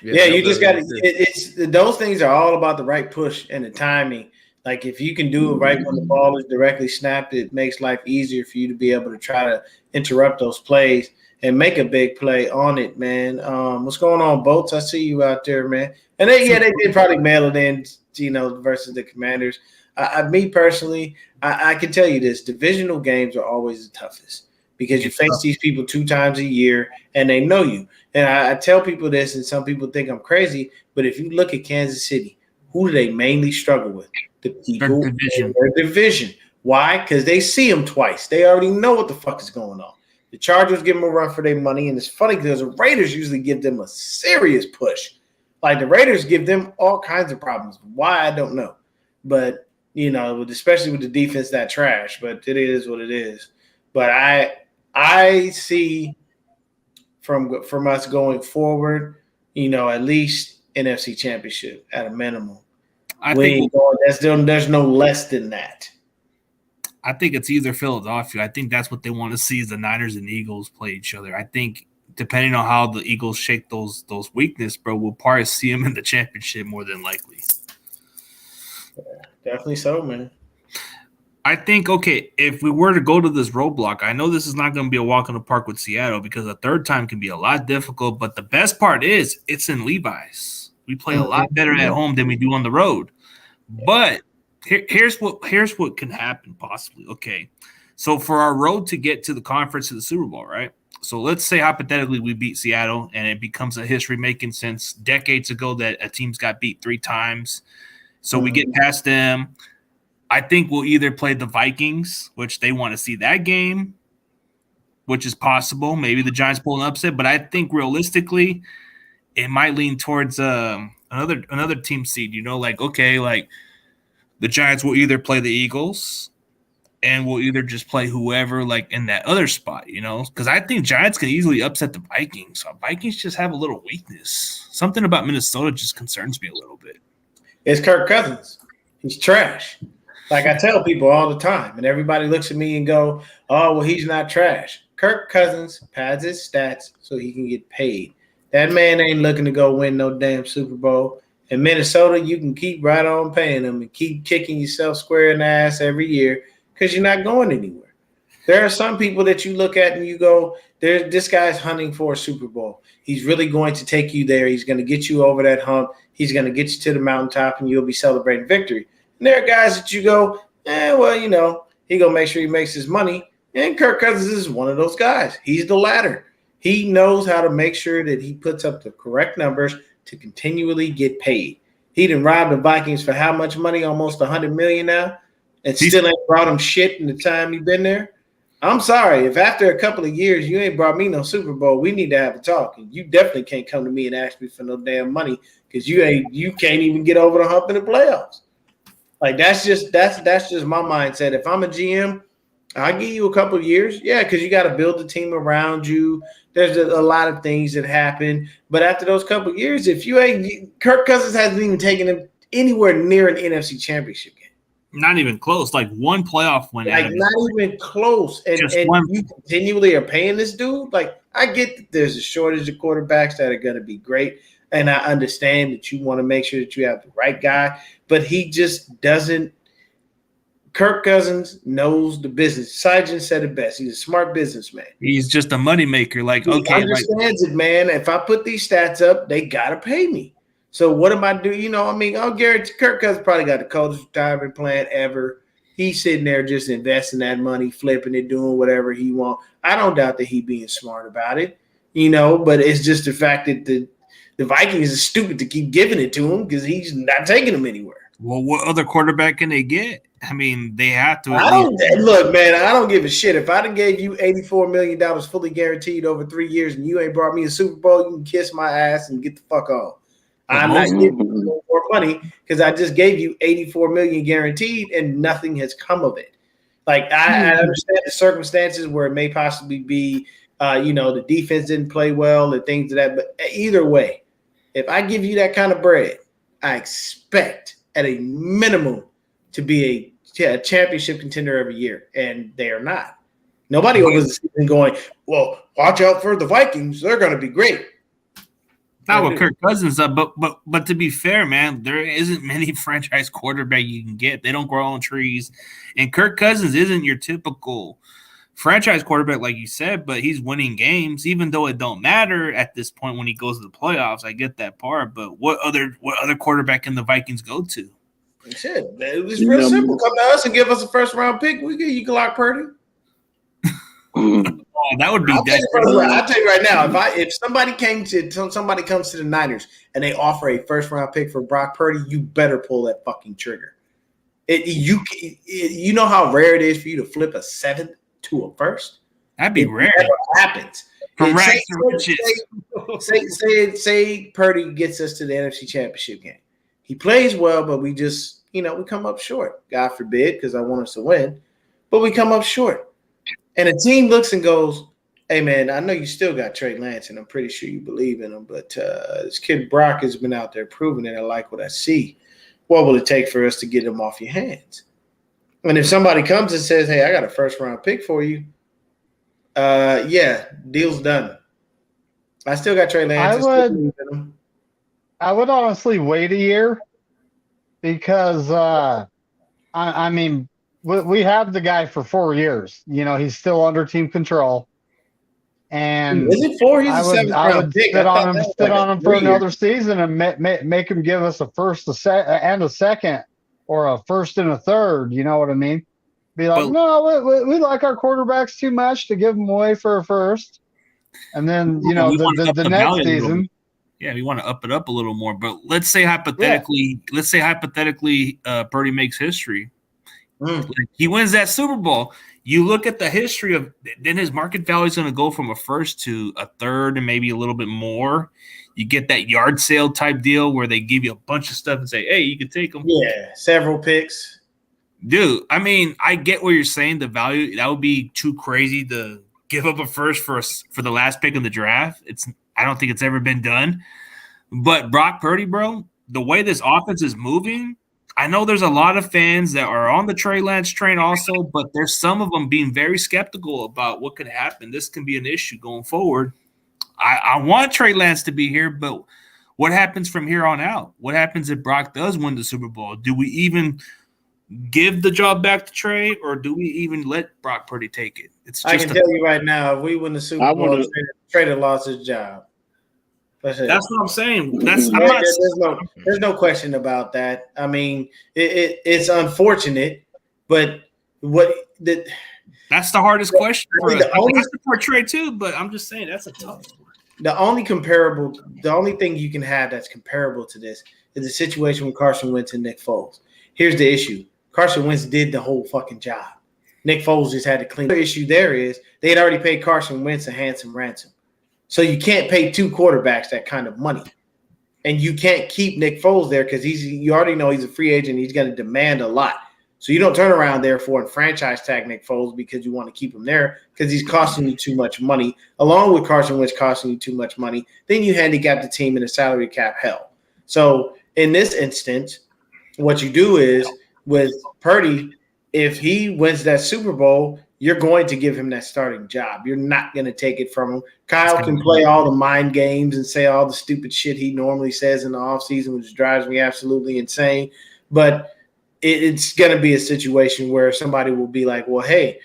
Yeah, you just got to. It's those things are all about the right push and the timing. Like if you can do it right when the ball is directly snapped, it makes life easier for you to be able to try to interrupt those plays and make a big play on it, man. What's going on, Bolts? I see you out there, man. And they did probably mail it in, versus the Commanders. Me personally, I can tell you this: divisional games are always the toughest because you face these people 2 times a year and they know you. And I tell people this, and some people think I'm crazy, but if you look at Kansas City, who do they mainly struggle with? The people in their division. Why? Because they see them twice. They already know what the fuck is going on. The Chargers give them a run for their money, and it's funny because the Raiders usually give them a serious push. Like the Raiders give them all kinds of problems. Why, I don't know. But, especially with the defense that trash, but it is what it is. But I see from us going forward, at least NFC Championship at a minimum. There's no less than that. I think it's either Philadelphia. I think that's what they want to see is the Niners and Eagles play each other. I think depending on how the Eagles shake those weaknesses, bro, we'll probably see them in the championship more than likely. Yeah, definitely so, man. I think, okay, if we were to go to this roadblock, I know this is not going to be a walk in the park with Seattle because a third time can be a lot difficult, but the best part is it's in Levi's. We play a lot better at home than we do on the road. But here's what can happen possibly. Okay, so for our road to get to the conference to the Super Bowl, right? So let's say hypothetically we beat Seattle and it becomes a history making since decades ago that a team's got beat 3 times. So we get past them. I think we'll either play the Vikings, which they want to see that game, which is possible. Maybe the Giants pull an upset, but I think realistically it might lean towards another team seed. The Giants will either play the Eagles and we'll either just play whoever in that other spot, because I think Giants can easily upset the Vikings. So Vikings just have a little weakness. Something about Minnesota just concerns me a little bit. It's Kirk Cousins. He's trash. Like I tell people all the time, and everybody looks at me and go, oh, well, he's not trash. Kirk Cousins pads his stats so he can get paid. That man ain't looking to go win no damn Super Bowl. In Minnesota, you can keep right on paying them and keep kicking yourself square in the ass every year because you're not going anywhere. There are some people that you look at and you go, this guy's hunting for a Super Bowl. He's really going to take you there. He's going to get you over that hump. He's going to get you to the mountaintop and you'll be celebrating victory. And there are guys that you go, he going to make sure he makes his money. And Kirk Cousins is one of those guys. He's the latter. He knows how to make sure that he puts up the correct numbers to continually get paid. He done robbed the Vikings for how much money? Almost $100 million now, and still ain't brought him shit in the time he been there. I'm sorry. If after a couple of years you ain't brought me no Super Bowl, we need to have a talk. And you definitely can't come to me and ask me for no damn money because you can't even get over the hump in the playoffs. Like that's just my mindset. If I'm a GM, I'll give you a couple of years. Yeah, because you got to build the team around you. There's a lot of things that happen. But after those couple of years, if you ain't – Kirk Cousins hasn't even taken him anywhere near an NFC championship game. Not even close. Like one playoff win. Not even close. And you continually are paying this dude? Like I get that there's a shortage of quarterbacks that are going to be great. And I understand that you want to make sure that you have the right guy. But he just doesn't – Kirk Cousins knows the business. Sijin said it best. He's a smart businessman. He's just a moneymaker. He understands it, man. If I put these stats up, they got to pay me. So what am I doing? You know, I mean, I'll guarantee Kirk Cousins probably got the coldest retirement plan ever. He's sitting there just investing that money, flipping it, doing whatever he wants. I don't doubt that he being smart about it, you know, but it's just the fact that the Vikings is stupid to keep giving it to him because he's not taking them anywhere. Well, what other quarterback can they get? I mean, they have to. Look, man, I don't give a shit. If I done gave you $84 million fully guaranteed over 3 years and you ain't brought me a Super Bowl, you can kiss my ass and get the fuck on. I'm not giving you more money because I just gave you $84 million guaranteed and nothing has come of it. Like I understand the circumstances where it may possibly be, the defense didn't play well and things of that. But either way, if I give you that kind of bread, I expect at a minimum to be a championship contender every year, and they are not. Nobody over the season going, well, watch out for the Vikings. They're going to be great. Not with Kirk Cousins, but to be fair, man, there isn't many franchise quarterback you can get. They don't grow on trees, and Kirk Cousins isn't your typical franchise quarterback, like you said. But he's winning games, even though it don't matter at this point when he goes to the playoffs. I get that part, but what other quarterback can the Vikings go to? Shit, man, it's real simple. Come to us and give us a first round pick. We give you Glock Purdy. That would be I'll tell you right now, if somebody comes to the Niners and they offer a first round pick for Brock Purdy, you better pull that fucking trigger. You know how rare it is for you to flip a seventh to a first? That'd be rare. Never happens. Say Purdy gets us to the NFC Championship game. He plays well, but we just, we come up short. God forbid, because I want us to win, but we come up short. And the team looks and goes, hey, man, I know you still got Trey Lance, and I'm pretty sure you believe in him, but this kid Brock has been out there proving it. I like what I see. What will it take for us to get him off your hands? And if somebody comes and says, hey, I got a first-round pick for you, deal's done. I still got Trey Lance. I would honestly wait a year because, I mean, we have the guy for 4 years. He's still under team control. And is it 4? He's I would sit on him for another season and make him give us a first, and a second, or a first and a third. You know what I mean? Be like, no, we like our quarterbacks too much to give them away for a first. And then, the next season. Yeah, we want to up it up a little more. But let's say hypothetically, Purdy makes history. He wins that Super Bowl. You look at the history of then his market value is going to go from a first to a third and maybe a little bit more. You get that yard sale type deal where they give you a bunch of stuff and say, hey, you can take them. Yeah, several picks. Dude, I mean, I get what you're saying. The value, that would be too crazy to give up a first for the last pick in the draft. I don't think it's ever been done. But Brock Purdy, bro, the way this offense is moving, I know there's a lot of fans that are on the Trey Lance train also, but there's some of them being very skeptical about what could happen. This can be an issue going forward. I want Trey Lance to be here, but what happens from here on out? What happens if Brock does win the Super Bowl? Do we even give the job back to Trey, or do we even let Brock Purdy take it? I can tell you right now, if we win the Super Bowl, Trey lost his job. That's what I'm saying. There's no question about that. I mean, it's unfortunate, but that's the hardest question for us. I support Trey too, but I'm just saying that's a tough one. The only thing you can have that's comparable to this is the situation with Carson Wentz and Nick Foles. Here's the issue. Carson Wentz did the whole fucking job. Nick Foles just had to clean. The issue there is they had already paid Carson Wentz a handsome ransom. So you can't pay two quarterbacks that kind of money. And you can't keep Nick Foles there because you already know he's a free agent. He's going to demand a lot. So you don't turn around therefore and franchise tag Nick Foles because you want to keep him there because he's costing you too much money, along with Carson Wentz costing you too much money. Then you handicap the team in a salary cap hell. So in this instance, what you do is with Purdy, if he wins that Super Bowl, you're going to give him that starting job. You're not going to take it from him. Kyle can play all the mind games and say all the stupid shit he normally says in the offseason, which drives me absolutely insane. But it's going to be a situation where somebody will be like, well, hey,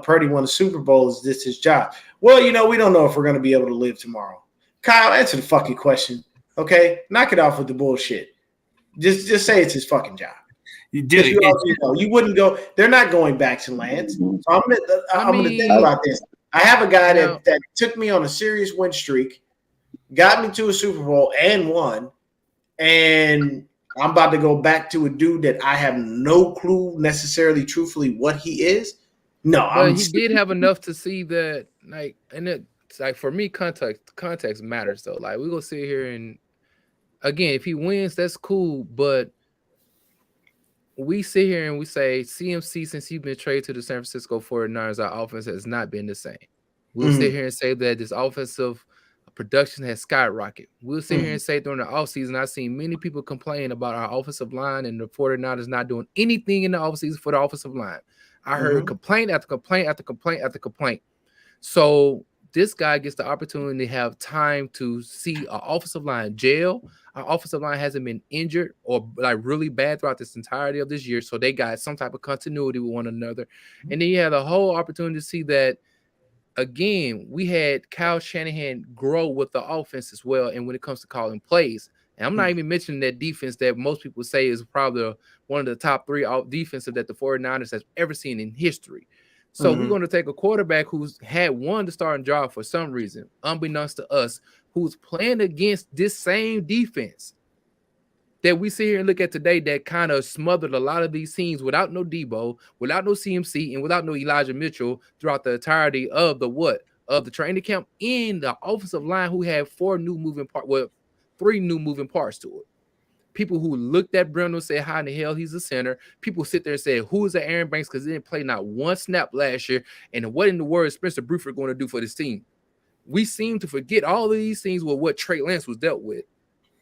Purdy won the Super Bowl. Is this his job? Well, we don't know if we're going to be able to live tomorrow. Kyle, answer the fucking question. Okay, knock it off with the bullshit. Just say it's his fucking job. You do. You wouldn't go. They're not going back to Lance. So I'm gonna think about this. I have a guy that took me on a serious win streak, got me to a Super Bowl and won, and I'm about to go back to a dude that I have no clue necessarily, truthfully, what he is. No, but he did have enough to see that, like, and it's like for me, context matters though. Like, we're gonna sit here and again, if he wins, that's cool, but we sit here and we say CMC, since he's been traded to the San Francisco 49ers, our offense has not been the same. We'll sit here and say that this offensive production has skyrocketed. We'll sit here and say during the offseason, I've seen many people complain about our offensive line and the 49ers not doing anything in the offseason for the offensive line. I heard complaint after complaint after complaint after complaint. So this guy gets the opportunity to have time to see our offensive line gel. Our offensive line hasn't been injured or like really bad throughout this entirety of this year. So they got some type of continuity with one another. And then you have the whole opportunity to see that, again, we had Kyle Shanahan grow with the offense as well. And when it comes to calling plays, and I'm not even mentioning that defense that most people say is probably one of the top 3 defensive that the 49ers has ever seen in history. So we're going to take a quarterback who's had won the starting job for some reason, unbeknownst to us, who's playing against this same defense that we sit here and look at today that kind of smothered a lot of these teams without no Debo, without no CMC, and without no Elijah Mitchell throughout the entirety of the training camp, in the offensive line who had 3 new moving parts to it. People who looked at Brendel said, how in the hell he's a center. People sit there and say, who is that Aaron Banks? Because he didn't play not one snap last year. And what in the world is Spencer Bruford going to do for this team? We seem to forget all of these things with what Trey Lance was dealt with.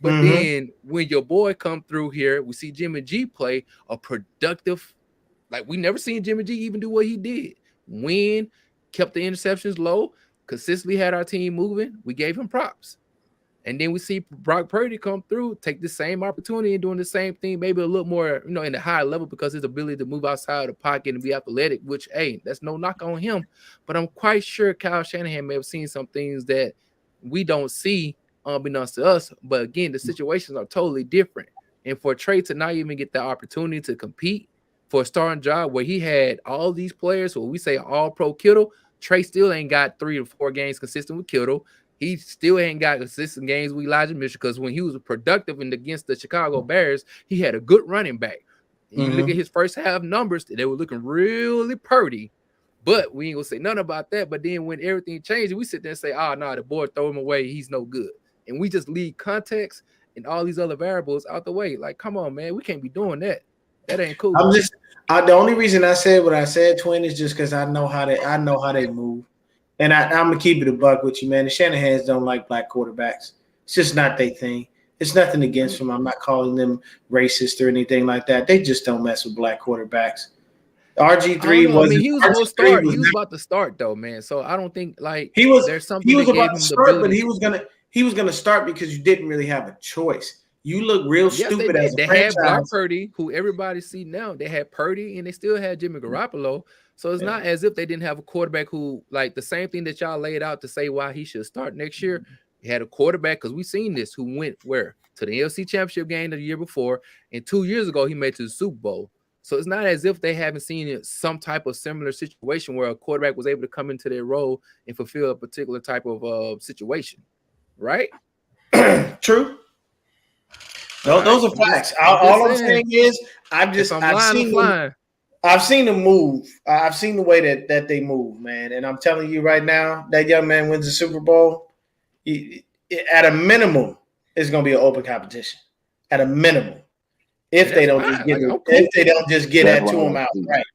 But then when your boy come through here, we see Jimmy G play a productive, like we never seen Jimmy G even do what he did. Win, kept the interceptions low, consistently had our team moving. We gave him props. And then we see Brock Purdy come through, take the same opportunity and doing the same thing, maybe a little more, in the high level because his ability to move outside the pocket and be athletic, which, hey, that's no knock on him. But I'm quite sure Kyle Shanahan may have seen some things that we don't see unbeknownst to us. But again, the situations are totally different. And for Trey to not even get the opportunity to compete for a starting job where he had all these players, so we say all pro Kittle, Trey still ain't got 3 to 4 games consistent with Kittle. He still ain't got consistent games with Elijah Mitchell because when he was productive and against the Chicago Bears, he had a good running back. And you look at his first half numbers, they were looking really purty. But we ain't gonna say nothing about that. But then when everything changed, we sit there and say, no, the boy throw him away. He's no good. And we just leave context and all these other variables out the way. Like, come on, man, we can't be doing that. That ain't cool. The only reason I said what I said, Twin, is just because I know how they move. And I'm gonna keep it a buck with you, man. The Shanahans don't like black quarterbacks. It's just not their thing. It's nothing against them. I'm not calling them racist or anything like that. They just don't mess with black quarterbacks. RG3 was. He was supposed to start. He was about to start though, man. So I don't think he was. There's something. He was about to start, but he was gonna start because you didn't really have a choice. You look real stupid as a franchise. They had Brock Purdy, who everybody see now. They had Purdy, and they still had Jimmy Garoppolo. So it's not as if they didn't have a quarterback who, like the same thing that y'all laid out to say why he should start next year. He had a quarterback, because we've seen this, who went where? To the NFC Championship game the year before, and 2 years ago he made it to the Super Bowl. So it's not as if they haven't seen some type of similar situation where a quarterback was able to come into their role and fulfill a particular type of situation, right? True. Those are facts. All I'm saying is I've seen them move. I've seen the way that they move, man. And I'm telling you right now, that young man wins the Super Bowl. At a minimum, it's going to be an open competition. At a minimum, if they don't just get that to him outright.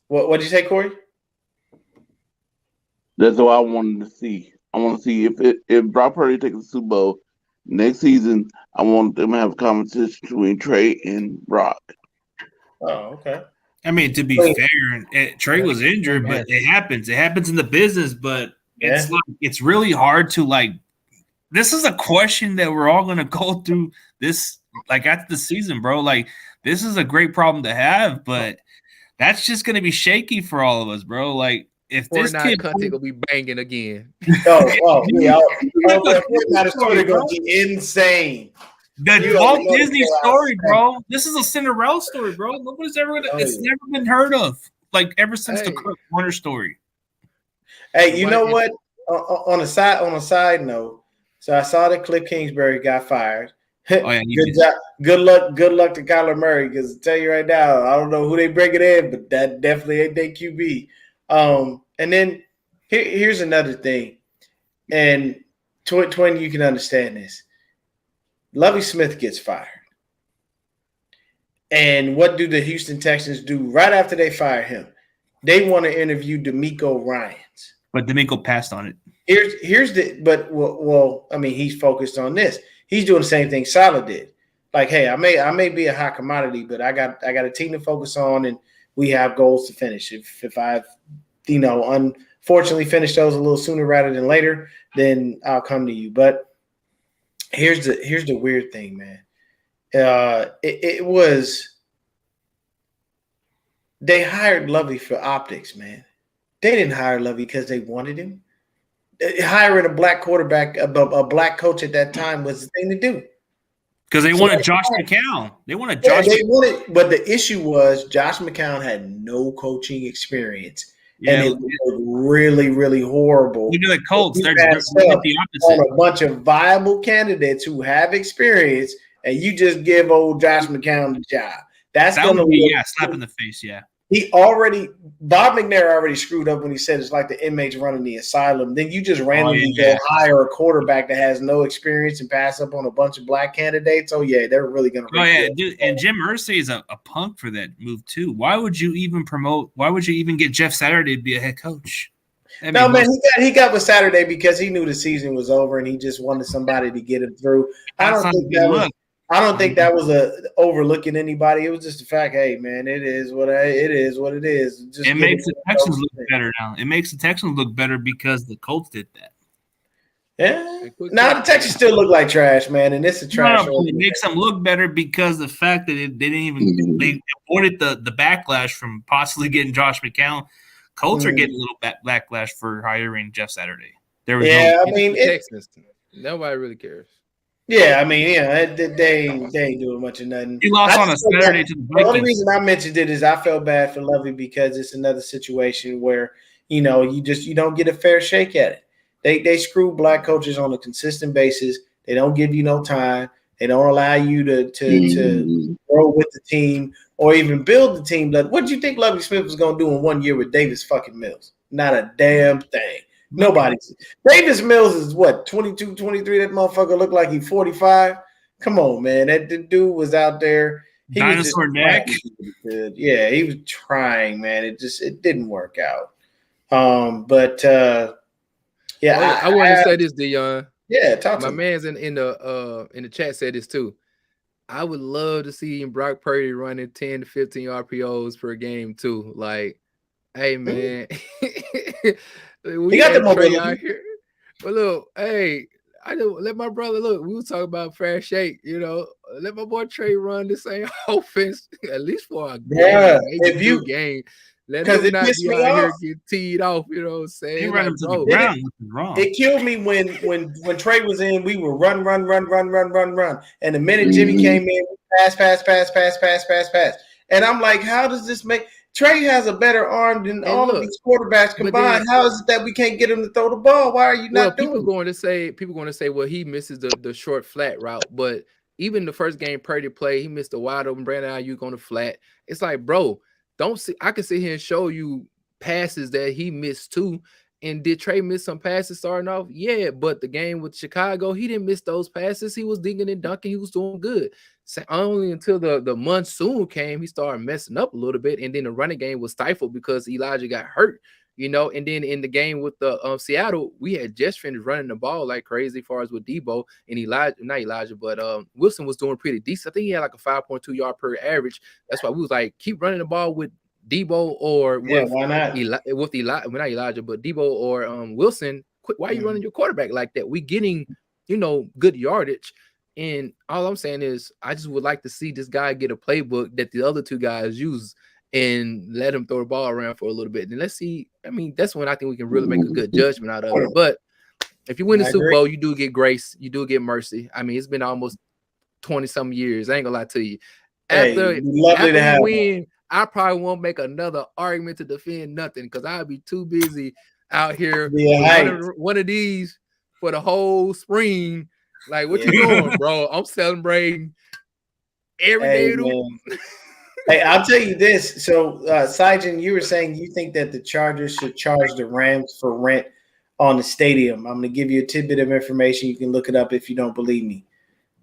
What'd you say, Corey? That's what I wanted to see. I want to see if Brock Purdy takes the Super Bowl next season. I want them to have a competition between Trey and Brock. Oh, okay. I mean, to be fair, Trey was injured, but it happens. It happens in the business, but it's really hard to this is a question that we're all going to go through this after the season, bro. This is a great problem to have, but that's just going to be shaky for all of us, bro. if this kid content will be banging again. Yeah. That story going to be insane. The Walt Disney story, bro. This is a Cinderella story, bro. Nobody's ever gonna. It's never been heard of, like ever since the Kurt Warner story. Hey, you know what? On a side note, so I saw that Cliff Kingsbury got fired. Oh, yeah, good job. Good luck to Kyler Murray. Because I tell you right now, I don't know who they bring it in, but that definitely ain't their QB. And then here's another thing, and Twin, you can understand this. Lovie Smith gets fired. And what do the Houston Texans do right after they fire him? They want to interview DeMeco Ryans. But DeMeco passed on it. He's focused on this. He's doing the same thing Saleh did. Like, hey, I may be a hot commodity, but I got a team to focus on, and we have goals to finish. If I've, unfortunately finished those a little sooner rather than later, then I'll come to you. But here's the weird thing, man. It was they hired Lovie for optics, man. They didn't hire Lovie because they wanted him. Hiring a black quarterback, a black coach at that time was the thing to do. Because they wanted Josh McCown. They wanted, but the issue was Josh McCown had no coaching experience. Yeah, and it was really, really horrible. Look at the Colts. They're the opposite. On a bunch of viable candidates who have experience, and you just give old Josh McCown the job. That would be slap in the face, yeah. Bob McNair already screwed up when he said it's like the inmates running the asylum. Then you just randomly go hire a quarterback that has no experience and pass up on a bunch of black candidates. Oh yeah, they're really gonna. Oh yeah, dude, and Jim Irsay is a punk for that move too. Why would you even get Jeff Saturday to be a head coach? He got with Saturday because he knew the season was over and he just wanted somebody to get him through. I don't think that was overlooking anybody. It was just the fact, hey man, it is what it is. It makes the Texans look better now. It makes the Texans look better because the Colts did that. Yeah. Now the Texans still look like trash, man, and it's a trash. It makes them look better because the fact that they didn't even they avoided the backlash from possibly getting Josh McCown. Colts are getting a little backlash for hiring Jeff Saturday. There was Texans. Nobody really cares. Yeah, they ain't doing much of nothing. He lost on a Saturday to the Vikings. The only reason I mentioned it is I felt bad for Lovie because it's another situation where you don't get a fair shake at it. They screw black coaches on a consistent basis. They don't give you no time. They don't allow you to grow with the team or even build the team. What do you think Lovie Smith was going to do in 1 year with Davis fucking Mills? Not a damn thing. Nobody. Davis Mills is what, 22, 23? That motherfucker looked like he's 45. Come on, man. That dude was out there. Dinosaur neck. Yeah, he was trying, man. It didn't work out. I want to say this, Dion. Yeah, talk to my man's in the chat said this too. I would love to see Brock Purdy running 10 to 15 RPOs per game too. Like, hey man. He got the mobility out here. But look, hey, I don't let my brother look. We were talking about fair shake, Let my boy Trey run the same offense at least for a game. Yeah, game. Let him not be out here get teed off. You know what I'm saying? He ran him to the ground. Wrong. It killed me when Trey was in. We were run, and the minute Jimmy came in, pass. And I'm like, how does this make? Trey has a better arm than all of these quarterbacks combined. How is it that we can't get him to throw the ball? Why are you not doing it? People going to say, well, he misses the short flat route. But even the first game Purdy played, he missed a wide open Brandon Ayuk on the flat. It's like, bro, don't see. I can sit here and show you passes that he missed too. And did Trey miss some passes starting off? Yeah, but the game with Chicago, he didn't miss those passes. He was digging and dunking. He was doing good. So only until the monsoon came, he started messing up a little bit. And then the running game was stifled because Elijah got hurt, And then in the game with the Seattle, we had just finished running the ball like crazy as far as with Debo and Wilson was doing pretty decent. I think he had like a 5.2 yard per average. That's why we was like, keep running the ball with Debo or why not? With Elijah, not Elijah, but Debo or Wilson. Why are you running your quarterback like that? We getting, good yardage. And all I'm saying is I just would like to see this guy get a playbook that the other two guys use. and let him throw the ball around for a little bit. Then let's see. I mean, that's when I think we can really make a good judgment out of it. But if you win the Super Bowl, you do get grace. You do get mercy. I mean, it's been almost 20-some years. I ain't gonna lie to you. After we win, I probably won't make another argument to defend nothing because I'll be too busy out here with one of these for the whole spring. Like, what you doing, bro? I'm celebrating every day. Hey, I'll tell you this. So, Sajin, you were saying you think that the Chargers should charge the Rams for rent on the stadium. I'm going to give you a tidbit of information. You can look it up if you don't believe me.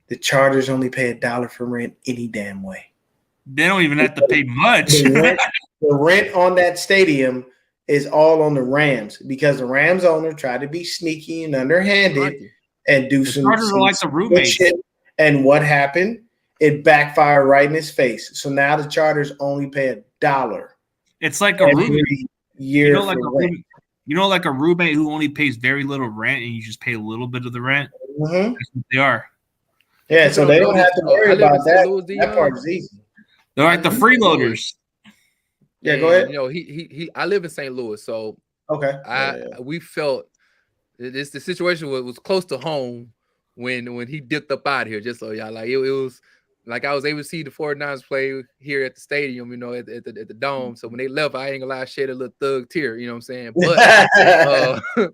The Chargers only pay $1 for rent any damn way. They don't even have to pay much. The rent on that stadium is all on the Rams because the Rams owner tried to be sneaky and underhanded and do some like the roommates. Shit. And what happened? It backfired right in his face. So now the Chargers only pay $1. It's like a roommate. Year like a roommate who only pays very little rent and you just pay a little bit of the rent. Mm-hmm. That's what they are. Yeah, so they don't have to worry about that. That part is easy. They're like the freeloaders. Yeah, go ahead. You know, I live in St. Louis, so we felt the situation was close to home when he dipped up out here. Just so y'all like it was like I was able to see the 49ers play here at the stadium, you know, at the dome. So when they left, I ain't gonna lie, I shed a little thug tear, you know what I'm saying? But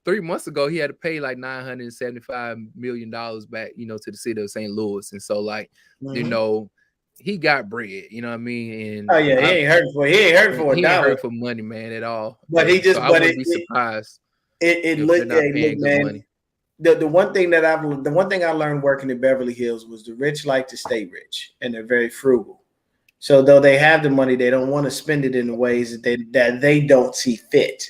3 months ago, he had to pay like $975 million back, you know, to the city of St. Louis. And so, like, you know, he got bread, you know what I mean? And he ain't hurting for $1. He ain't hurting for money, man, at all. But he just, so I wouldn't be surprised. It looked, man. Money. The one thing I learned working in Beverly Hills was the rich like to stay rich, and they're very frugal. So though they have the money, they don't want to spend it in the ways that they don't see fit.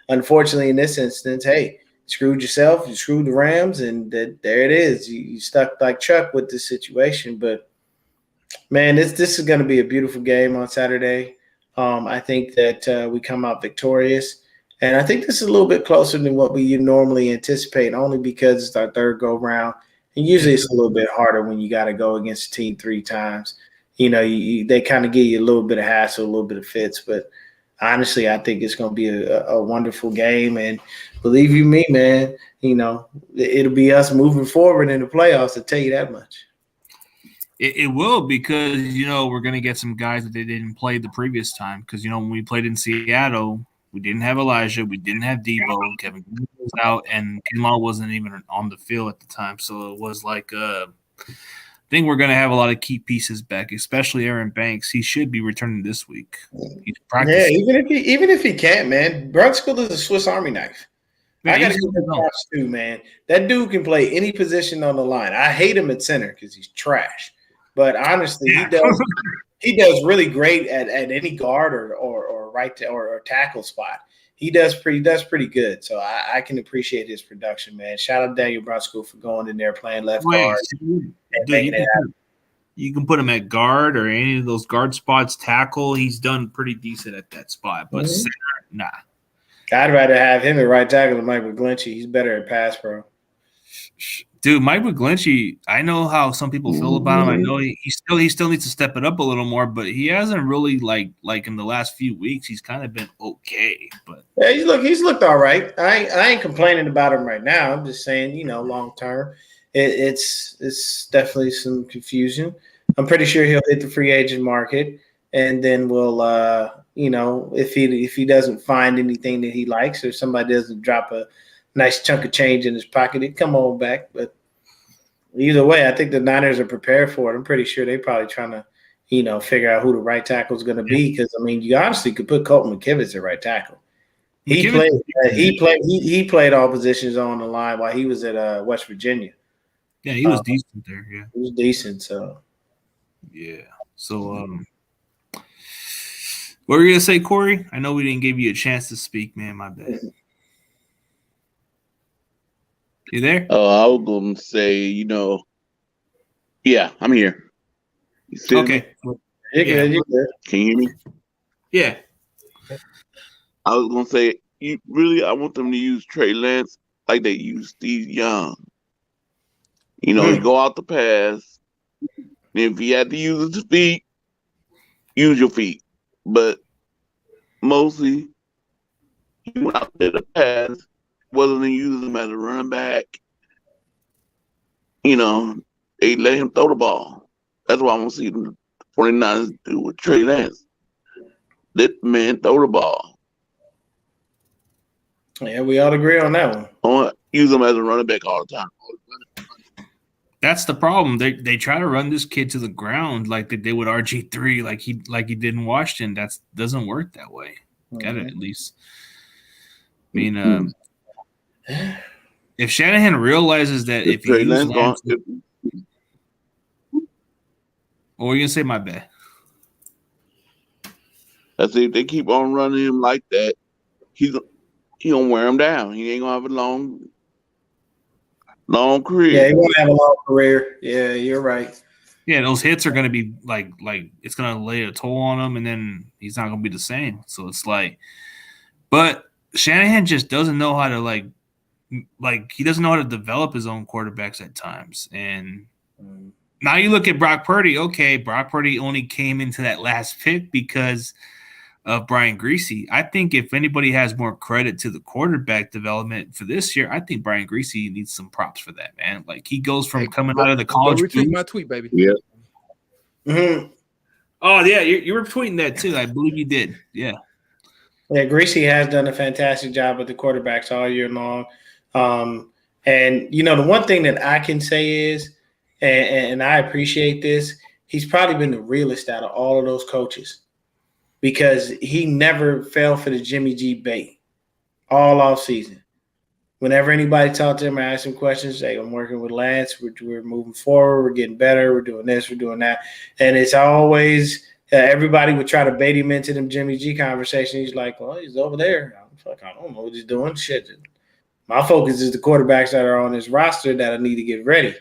Unfortunately, in this instance, hey, screwed yourself, you screwed the Rams, and there it is. You stuck like Chuck with this situation. But man, this is going to be a beautiful game on Saturday. I think that we come out victorious. And I think this is a little bit closer than what we normally anticipate, only because it's our third go-round. And usually it's a little bit harder when you got to go against a team 3 times. You know, they kind of give you a little bit of hassle, a little bit of fits. But honestly, I think it's going to be a wonderful game. And believe you me, man, you know, it'll be us moving forward in the playoffs, to tell you that much. It will, because, you know, we're going to get some guys that they didn't play the previous time. Because, you know, when we played in Seattle – we didn't have Elijah. We didn't have Debo. Kevin was out, and Kinlaw wasn't even on the field at the time. So it was like I think we're going to have a lot of key pieces back, especially Aaron Banks. He should be returning this week. He's practicing. Yeah, even if he can't, man, Brunskill is a Swiss Army knife. Man, I got to give him props too, man. That dude can play any position on the line. I hate him at center because he's trash. But honestly, he does really great at any guard or right or tackle spot. He does pretty good. So I can appreciate his production, man. Shout out Daniel Brunskill for going in there playing left guard and making it happen. You can put him at guard or any of those guard spots, tackle. He's done pretty decent at that spot. But center, nah. I'd rather have him at right tackle than Mike McGlinchey. He's better at pass pro. Dude, Mike McGlinchey, I know how some people feel about him. I know he still needs to step it up a little more, but he hasn't really like in the last few weeks. He's kind of been okay, but yeah, he's looked all right. I ain't complaining about him right now. I'm just saying, you know, long term, it's definitely some confusion. I'm pretty sure he'll hit the free agent market, and then we'll you know, if he doesn't find anything that he likes, or somebody doesn't drop a nice chunk of change in his pocket, he'd come on back. But either way, I think the Niners are prepared for it. I'm pretty sure they're probably trying to, you know, figure out who the right tackle is going to be. Because I mean, you honestly could put Colton McKivitz at right tackle. He played all positions on the line while he was at West Virginia. Yeah, he was decent there. Yeah, he was decent. So yeah. So what were you gonna say, Corey? I know we didn't give you a chance to speak, man. My bad. You there? I was going to say, you know, yeah, I'm here. Okay. Yeah. Can you hear me? Yeah. I was going to say, I want them to use Trey Lance like they use Steve Young. You know, you go out the pass. And if you had to use his feet, use your feet. but mostly he went out there to pass, wasn't to use him as a running back. You know, they let him throw the ball. That's what I want to see the 49ers do with Trey Lance. Let the man throw the ball. Yeah, we all agree on that one. I want to use him as a running back all the time. That's the problem. They try to run this kid to the ground like they did with RG3, like he did in Washington. That doesn't work that way. Got it at least. I mean, if Shanahan realizes that if you use Lance, what were you gonna say? My bad. I say if they keep on running him like that, he gonna wear him down. He ain't gonna have a long career. Yeah, he won't have a long career. Yeah, you're right. Yeah, those hits are gonna be like it's gonna lay a toll on him, and then he's not gonna be the same. So it's like, but Shanahan just doesn't know how to like he doesn't know how to develop his own quarterbacks at times. And now you look at Brock Purdy. Okay, Brock Purdy only came into that last pick because of Brian Griese. I think if anybody has more credit to the quarterback development for this year, I think Brian Griese needs some props for that, man. Like he goes from coming out of the college. Retweet my tweet, baby. Yeah. Mm-hmm. Oh yeah, you were tweeting that too. I believe you did. Yeah. Yeah, Griese has done a fantastic job with the quarterbacks all year long. And you know, the one thing that I can say is, and I appreciate this, he's probably been the realest out of all of those coaches, because he never fell for the Jimmy G bait all off season. Whenever anybody talked to him, I asked him questions. Hey, I'm working with Lance. We're moving forward. We're getting better. We're doing this. We're doing that. And it's always everybody would try to bait him into them Jimmy G conversation. He's like, well, he's over there. I'm like, I don't know what he's doing. Shit. My focus is the quarterbacks that are on this roster that I need to get ready.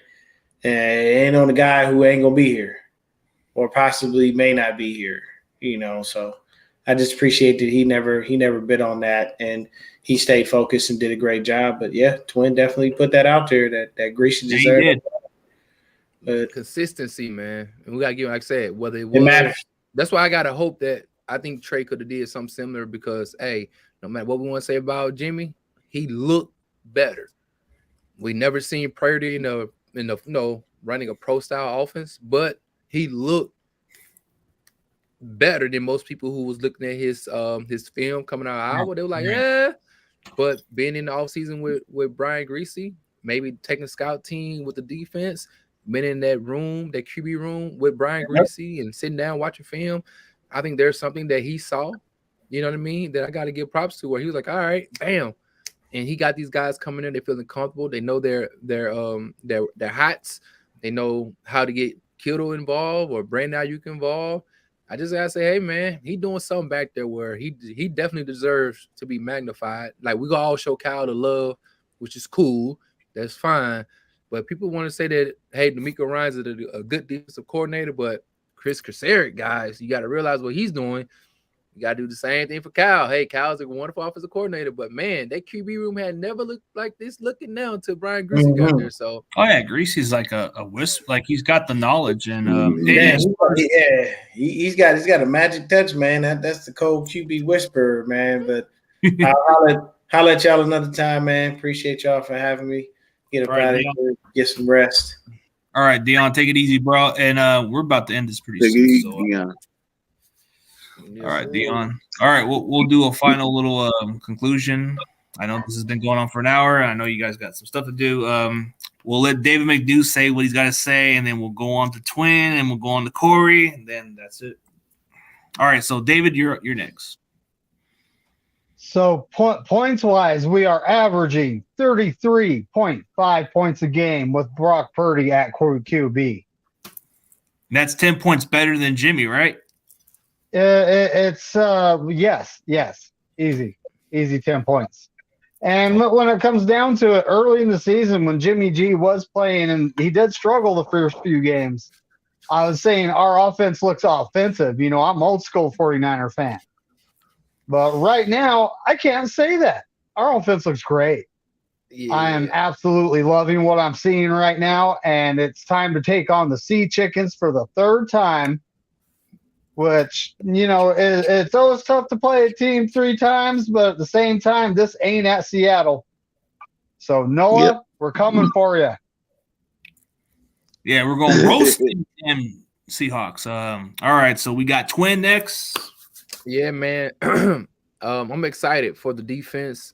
And it ain't on the guy who ain't going to be here or possibly may not be here, you know. So I just appreciate that he never bit on that, and he stayed focused and did a great job. But yeah, Twin definitely put that out there that Griese deserved. But consistency, man. And we gotta give, like I said, whether it matters. That's why I gotta hope that I think Trey could have did something similar, because hey, no matter what we want to say about Jimmy, he looked better. We never seen Purdy in the running a pro style offense, but he looked better than most people who was looking at his film coming out of Iowa. They were like, yeah. But being in the offseason with Brian Griese, maybe taking a scout team with the defense, been in that room, that QB room with Brian Griese and sitting down watching film, I think there's something that he saw, you know what I mean, that I got to give props to, where he was like, all right, bam. And he got these guys coming in, they're feeling comfortable. They know their hots. They know how to get Kittle involved or Brandon Ayuk involved. I just gotta say, hey man, he doing something back there where he definitely deserves to be magnified. Like we all show Kyle the love, which is cool. That's fine. But people want to say that, hey, D'Amico Ryans is a good defensive coordinator, but Chris Kraseric, guys, you got to realize what he's doing. You got to do the same thing for Kyle. Hey, Kyle's a wonderful offensive coordinator, but man, that QB room had never looked like this looking now until Brian Griese got there. So, oh yeah, Griese's like a wisp, like he's got the knowledge, and he's got a magic touch, man. That's the cold QB whisperer, man. But I'll let y'all another time, man. Appreciate y'all for having me. Get up out of here, get some rest. All right, Dion, take it easy, bro. And we're about to end this pretty soon. So, Dion. All right, Dion. All right, we'll do a final little conclusion. I know this has been going on for an hour. I know you guys got some stuff to do. We'll let David McDew say what he's got to say, and then we'll go on to Twin, and we'll go on to Corey, and then that's it. All right, so David, you're next. So points-wise, we are averaging 33.5 points a game with Brock Purdy at QB. And that's 10 points better than Jimmy, right? It's yes, easy 10 points. And when it comes down to it, early in the season when Jimmy G was playing, and he did struggle the first few games, I was saying our offense looks offensive. You know, I'm old school 49er fan. But right now, I can't say that. Our offense looks great. Yeah. I am absolutely loving what I'm seeing right now, and it's time to take on the Sea Chickens for the third time. which, it's always tough to play a team 3 times, but at the same time, this ain't at Seattle. So, Noah, we're coming for you. Yeah, we're going roast them Seahawks. All right, so we got Twin next. Yeah, man. I'm excited for the defense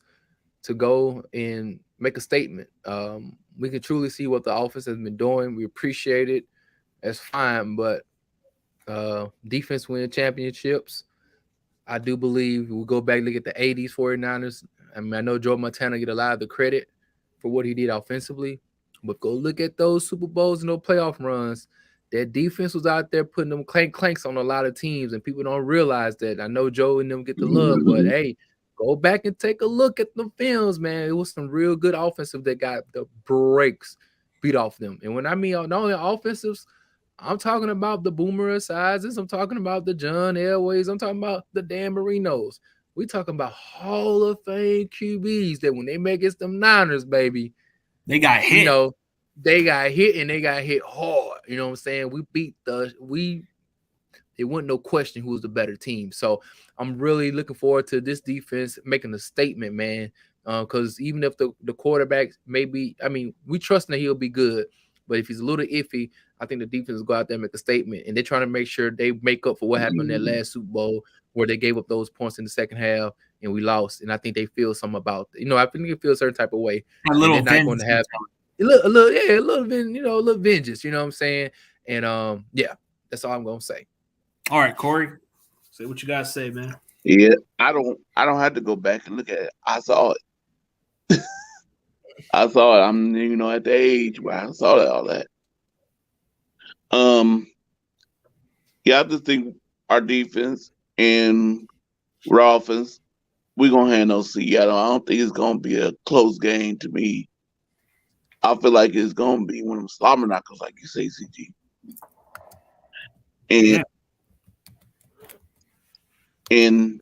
to go and make a statement. We can truly see what the offense has been doing. We appreciate it. That's fine, but defense win championships. I do believe we'll go back, look at the 80s 49ers. I mean, I know Joe Montana get a lot of the credit for what he did offensively, but go look at those Super Bowls and those playoff runs. That defense was out there putting them clanks on a lot of teams, and people don't realize that. I know Joe and them get the love, but hey, go back and take a look at the films, man. It was some real good offensive that got the breaks beat off them. And when I mean not only offensives, I'm talking about the Boomer Sizes. I'm talking about the John Elways. I'm talking about the Dan Marinos. We talking about Hall of Fame QBs that when they make it them Niners, baby, they got hit. They got hit and they got hit hard. You know what I'm saying? It wasn't no question who was the better team. So I'm really looking forward to this defense making a statement, man. Because even if the quarterback maybe, we trust that he'll be good, but if he's a little iffy, I think the defense will go out there and make a statement. And they're trying to make sure they make up for what happened in that last Super Bowl where they gave up those points in the second half and we lost. And I think they feel something about it. I think they feel a certain type of way. A little they're not going to have a little vengeance, you know what I'm saying? And that's all I'm gonna say. All right, Corey, say what you gotta say, man. Yeah, I don't have to go back and look at it. I saw it. I saw it. I'm at the age where I saw all that. I just think our defense and our offense, we're gonna handle Seattle. I don't think it's gonna be a close game to me. I feel like it's gonna be one of them slobber knockers, like you say, CG. And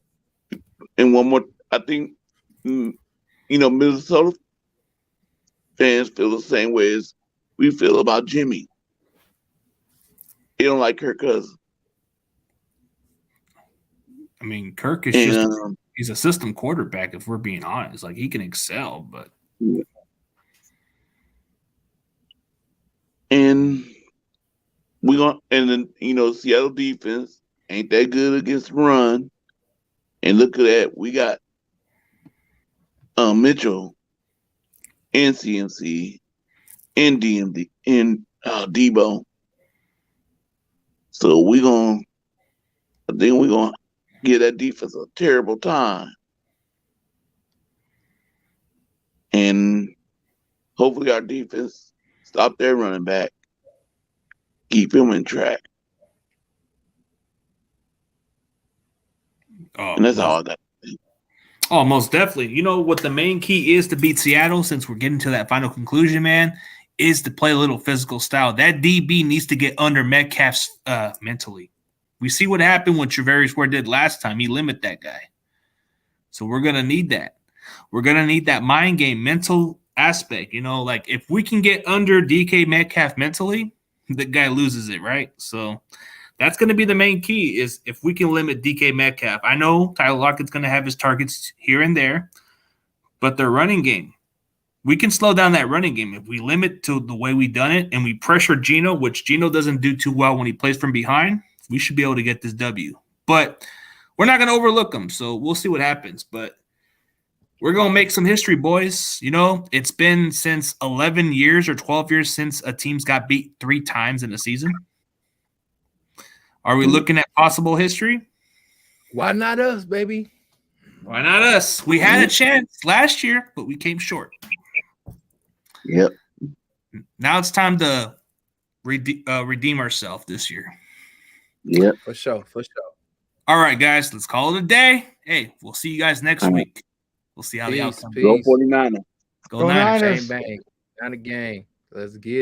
one more, I think, Minnesota fans feel the same way as we feel about Jimmy. They don't like Kirk Cousins. Kirk is he's a system quarterback, if we're being honest. Like, he can excel, but and Seattle defense ain't that good against run. And look at that, we got Mitchell and CMC and DMD and Debo. So I think we're gonna give that defense a terrible time. And hopefully our defense stop their running back, keep him in track. And that's all I got. Oh, most definitely. You know what the main key is to beat Seattle, since we're getting to that final conclusion, man, is to play a little physical style. That DB needs to get under Metcalf's mentally. We see what happened when Travarius Ward did last time. He limited that guy. So we're going to need that. We're going to need that mind game, mental aspect. Like if we can get under DK Metcalf mentally, the guy loses it, right? So that's going to be the main key, is if we can limit DK Metcalf. I know Tyler Lockett's going to have his targets here and there, but their running game, we can slow down that running game. If we limit to the way we've done it and we pressure Geno, which Geno doesn't do too well when he plays from behind, we should be able to get this W. But we're not going to overlook them, so we'll see what happens. But we're going to make some history, boys. It's been since 11 years or 12 years since a team's got beat 3 times in a season. Are we looking at possible history? Why not us, baby? Why not us? We had a chance last year, but we came short. Yep. Now it's time to redeem ourselves this year. Yep. For sure. All right, guys, let's call it a day. Hey, we'll see you guys next week. We'll see how the outcome goes. Go 49ers. Go Niners. Bang, bang. Down the game. Let's get it.